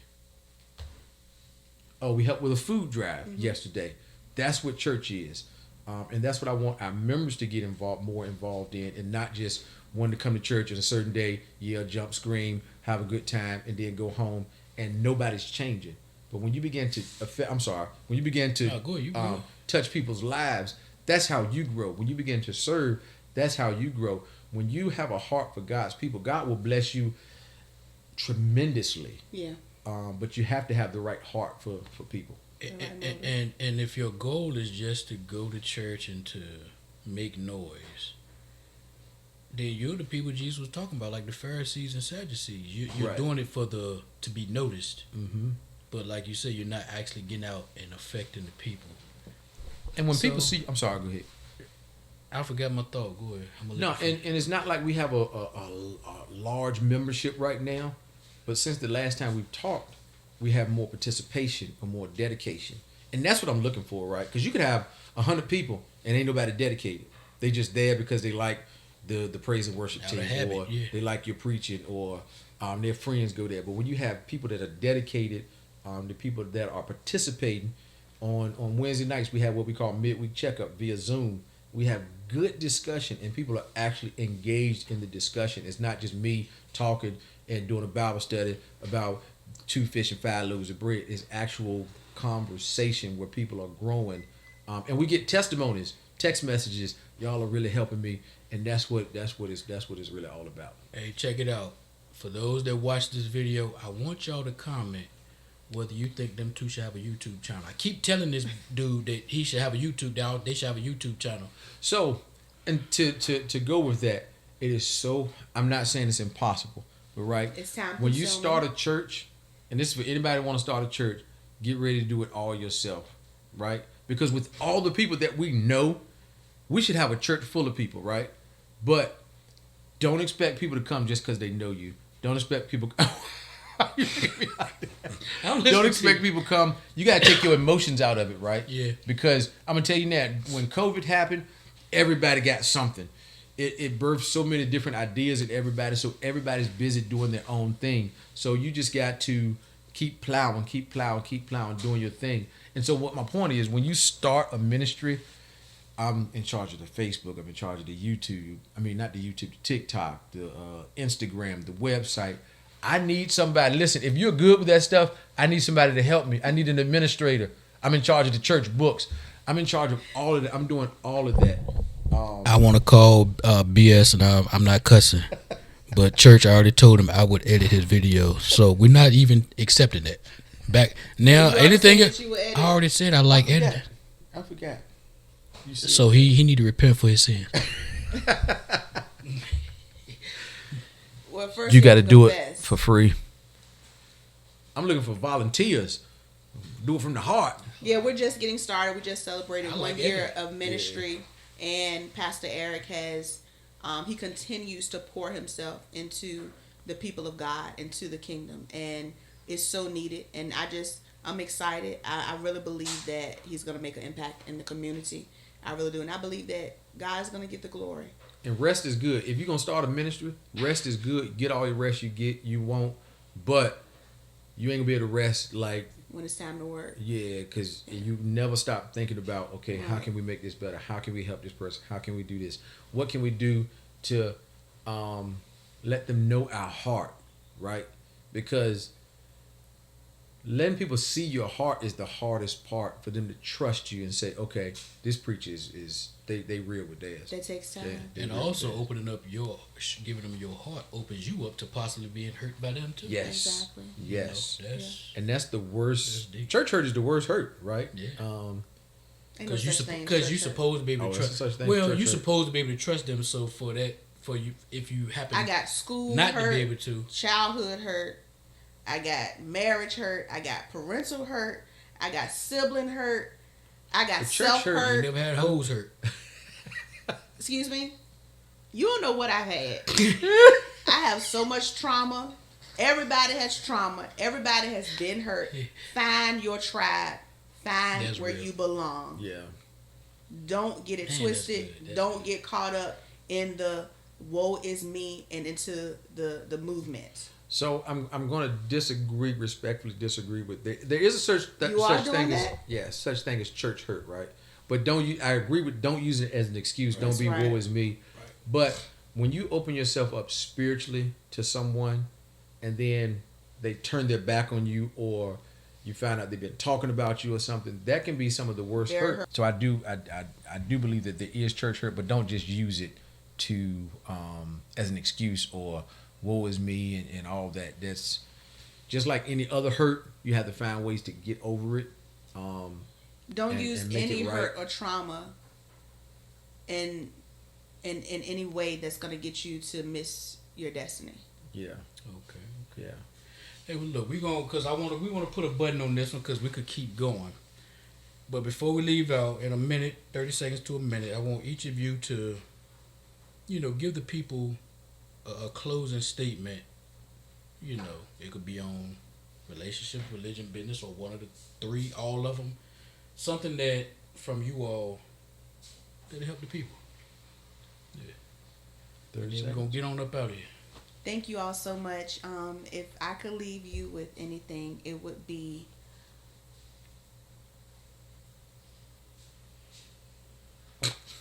Oh, we helped with a food drive yesterday. That's what church is. And that's what I want our members to get more involved in, and not just wanting to come to church on a certain day, yell, jump, scream, have a good time, and then go home, and nobody's changing. But when you begin to touch people's lives, that's how you grow. When you begin to serve, that's how you grow. When you have a heart for God's people, God will bless you tremendously. Yeah. But you have to have the right heart for people. And if your goal is just to go to church and to make noise, then you're the people Jesus was talking about, like the Pharisees and Sadducees. You're Right. doing it to be noticed. Mm-hmm. But like you said, you're not actually getting out and affecting the people. And when So- people see, I'm sorry, go ahead. I forgot my thought. Go ahead. I'm gonna No, let you and it's not like we have a large membership right now, but since the last time we've talked, we have more participation or more dedication, and that's what I'm looking for, right? Because you could have 100 people and ain't nobody dedicated. They just there because they like the praise and worship Out team, of habit, or yeah. they like your preaching, or their friends go there. But when you have people that are dedicated, the people that are participating on Wednesday nights, we have what we call midweek checkup via Zoom. We have good discussion, and people are actually engaged in the discussion. It's not just me talking and doing a Bible study about 2 fish and 5 loaves of bread. It's actual conversation where people are growing, and we get testimonies, text messages. Y'all are really helping me, and that's what it's really all about. Hey, check it out. For those that watch this video, I want y'all to comment whether you think them two should have a YouTube channel. I keep telling this dude that he should have a YouTube channel. They should have a YouTube channel. So, and to go with that, It is so. I'm not saying it's impossible, but right It's time when you consuming. start a church, and this is for anybody who want to start a church, get ready to do it all yourself, right? Because with all the people that we know, we should have a church full of people, right? But don't expect people to come just because they know you. Don't expect people. Don't expect people to come. You got to take your emotions out of it, right? Yeah. Because I'm gonna tell you that when COVID happened, everybody got something. It birthed so many different ideas in everybody. So everybody's busy doing their own thing. So you just got to keep plowing, doing your thing. And so what my point is, when you start a ministry, I'm in charge of the Facebook. I'm in charge of the YouTube. I mean, not the YouTube, the TikTok, the Instagram, the website. I need somebody. Listen, if you're good with that stuff, I need somebody to help me. I need an administrator. I'm in charge of the church books. I'm in charge of all of that. I'm doing all of that. I want to call BS, and I'm not cussing. But church, I already told him I would edit his video, so we're not even accepting that. Back now, You already anything said that you would edit. I already said I like editing. I forgot. You said So he need to repent for his sins. Well, first you got to do it confess. for free. I'm looking for volunteers. Do it from the heart. Yeah, we're just getting started. We just celebrated I 1 like year editing. of ministry, and Pastor Eric has he continues to pour himself into the people of God, into the kingdom, and it's so needed. And I'm excited. I really believe that he's going to make an impact in the community. I really do, and I believe that God's going to get the glory. And rest is good. If you're gonna start a ministry, rest is good. Get all your rest you want, but you ain't gonna be able to rest like When it's time to work. yeah, because you never stop thinking about okay, how can we make this better? How can we help this person? How can we do this? What can we do to let them know our heart, right? Because letting people see your heart is the hardest part for them to trust you and say, okay, this preacher is they real with theirs. That takes time. They And real with also theirs. opening up giving them your heart opens you up to possibly being hurt by them too. Yes. Exactly. Yes. You know, that's And that's the worst. That's deep. Church hurt is the worst hurt, right? Yeah. Ain't no because such thing as you church hurt. supposed to be able Oh, to there's trust. such thing as Well, church you hurt. supposed to be able to trust them. So for you, if you happen I got school not hurt, to be able to, childhood hurt, I got marriage hurt, I got parental hurt, I got sibling hurt, I got The church self hurt, you hurt. never had hoes hurt. Excuse me? You don't know what I've had. I have so much trauma. Everybody has trauma. Everybody has been hurt. Find your tribe. Find That's where real. you belong. Yeah. Don't get it Man, twisted. that's good. That's Don't good. get caught up in the woe is me and into the movement. So I'm going to respectfully disagree with there is a such You are such doing thing as that? yeah, such thing as church hurt, right? But I agree with don't use it as an excuse. Don't That's be right. woe is me. Right. But when you open yourself up spiritually to someone, and then they turn their back on you, or you find out they've been talking about you or something, that can be some of the worst Very hurt. hurt. So I do believe that there is church hurt, but don't just use it to as an excuse or woe is me and all that. That's just like any other hurt. You have to find ways to get over it. Don't And use make any it right. hurt or trauma in any way that's going to get you to miss your destiny. Yeah, Okay. yeah. Hey, well, look, we want to put a button on this one because we could keep going. But before we leave out, in a minute, 30 seconds to a minute, I want each of you to, give the people a closing statement. It could be on relationships, religion, business, or one of the three, all of them. Something that from you all that'll help the people. Yeah. 30 And then we're seconds. gonna get on up out of here. Thank you all so much. If I could leave you with anything, it would be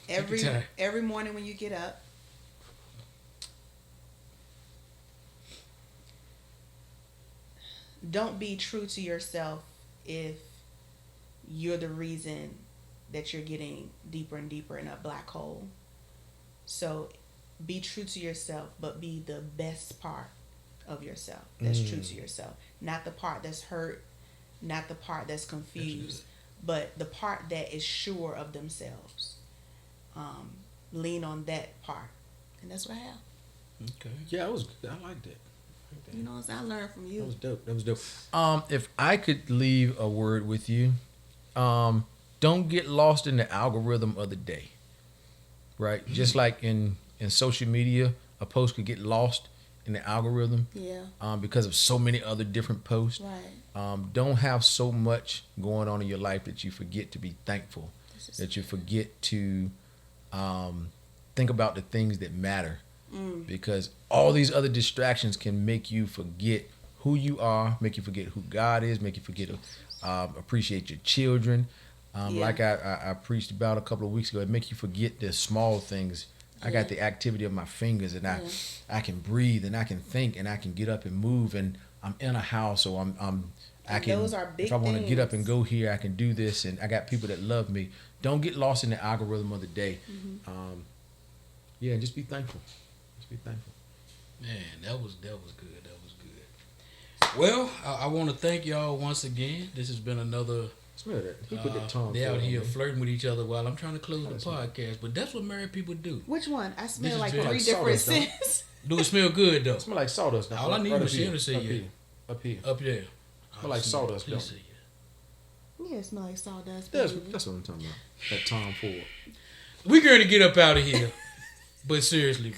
your time. every morning when you get up, don't be true to yourself if you're the reason that you're getting deeper and deeper in a black hole. So be true to yourself, but be the best part of yourself that's true to yourself. Not the part that's hurt, not the part that's confused, but the part that is sure of themselves. Lean on that part. And that's what I have. Okay. Yeah, it was good. I liked it. You know, I learned from you. That was dope. If I could leave a word with you, don't get lost in the algorithm of the day. Right? Just like in social media, a post could get lost in the algorithm. Yeah. Because of so many other different posts. Right. Don't have so much going on in your life that you forget to be thankful. That you forget to think about the things that matter. Because all these other distractions can make you forget who you are, make you forget who God is, make you forget to appreciate your children. Like I preached about a couple of weeks ago, it makes you forget the small things. I got the activity of my fingers, and I can breathe, and I can think, and I can get up and move, and I'm in a house, so I can. Those are big if I want to things. get up and go here, I can do this, and I got people that love me. Don't get lost in the algorithm of the day. Just be thankful. Just be thankful. Man, that was good. That was good. Well, I want to thank y'all once again. This has been another. Smell that. He put the tongue. They out here flirting with each other while I'm trying to close the podcast. But that's what married people do. Which one? I smell This like is 3 like different sawdust, don't scents. Do it smell good though? It smell like sawdust. All I need right Michelle up to say here. yeah. Up here. Up there. Smell like sawdust, Please don't say it? yeah. Yeah, it smell like sawdust. That's baby. what I'm talking about. That Tom Ford. We're going to get up out of here. But seriously,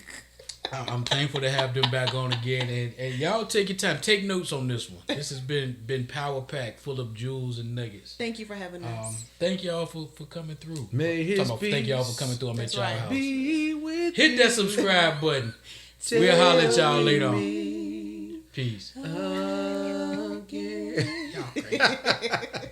I'm thankful to have them back on again. And y'all take your time. Take notes on this one. This has been power packed, full of jewels and nuggets. Thank you for having us. Thank y'all for coming through. May his Thank y'all for coming through. I'm at y'all right. house. Be with Hit that subscribe button. We'll holler at y'all later on. Peace. again. Y'all crazy.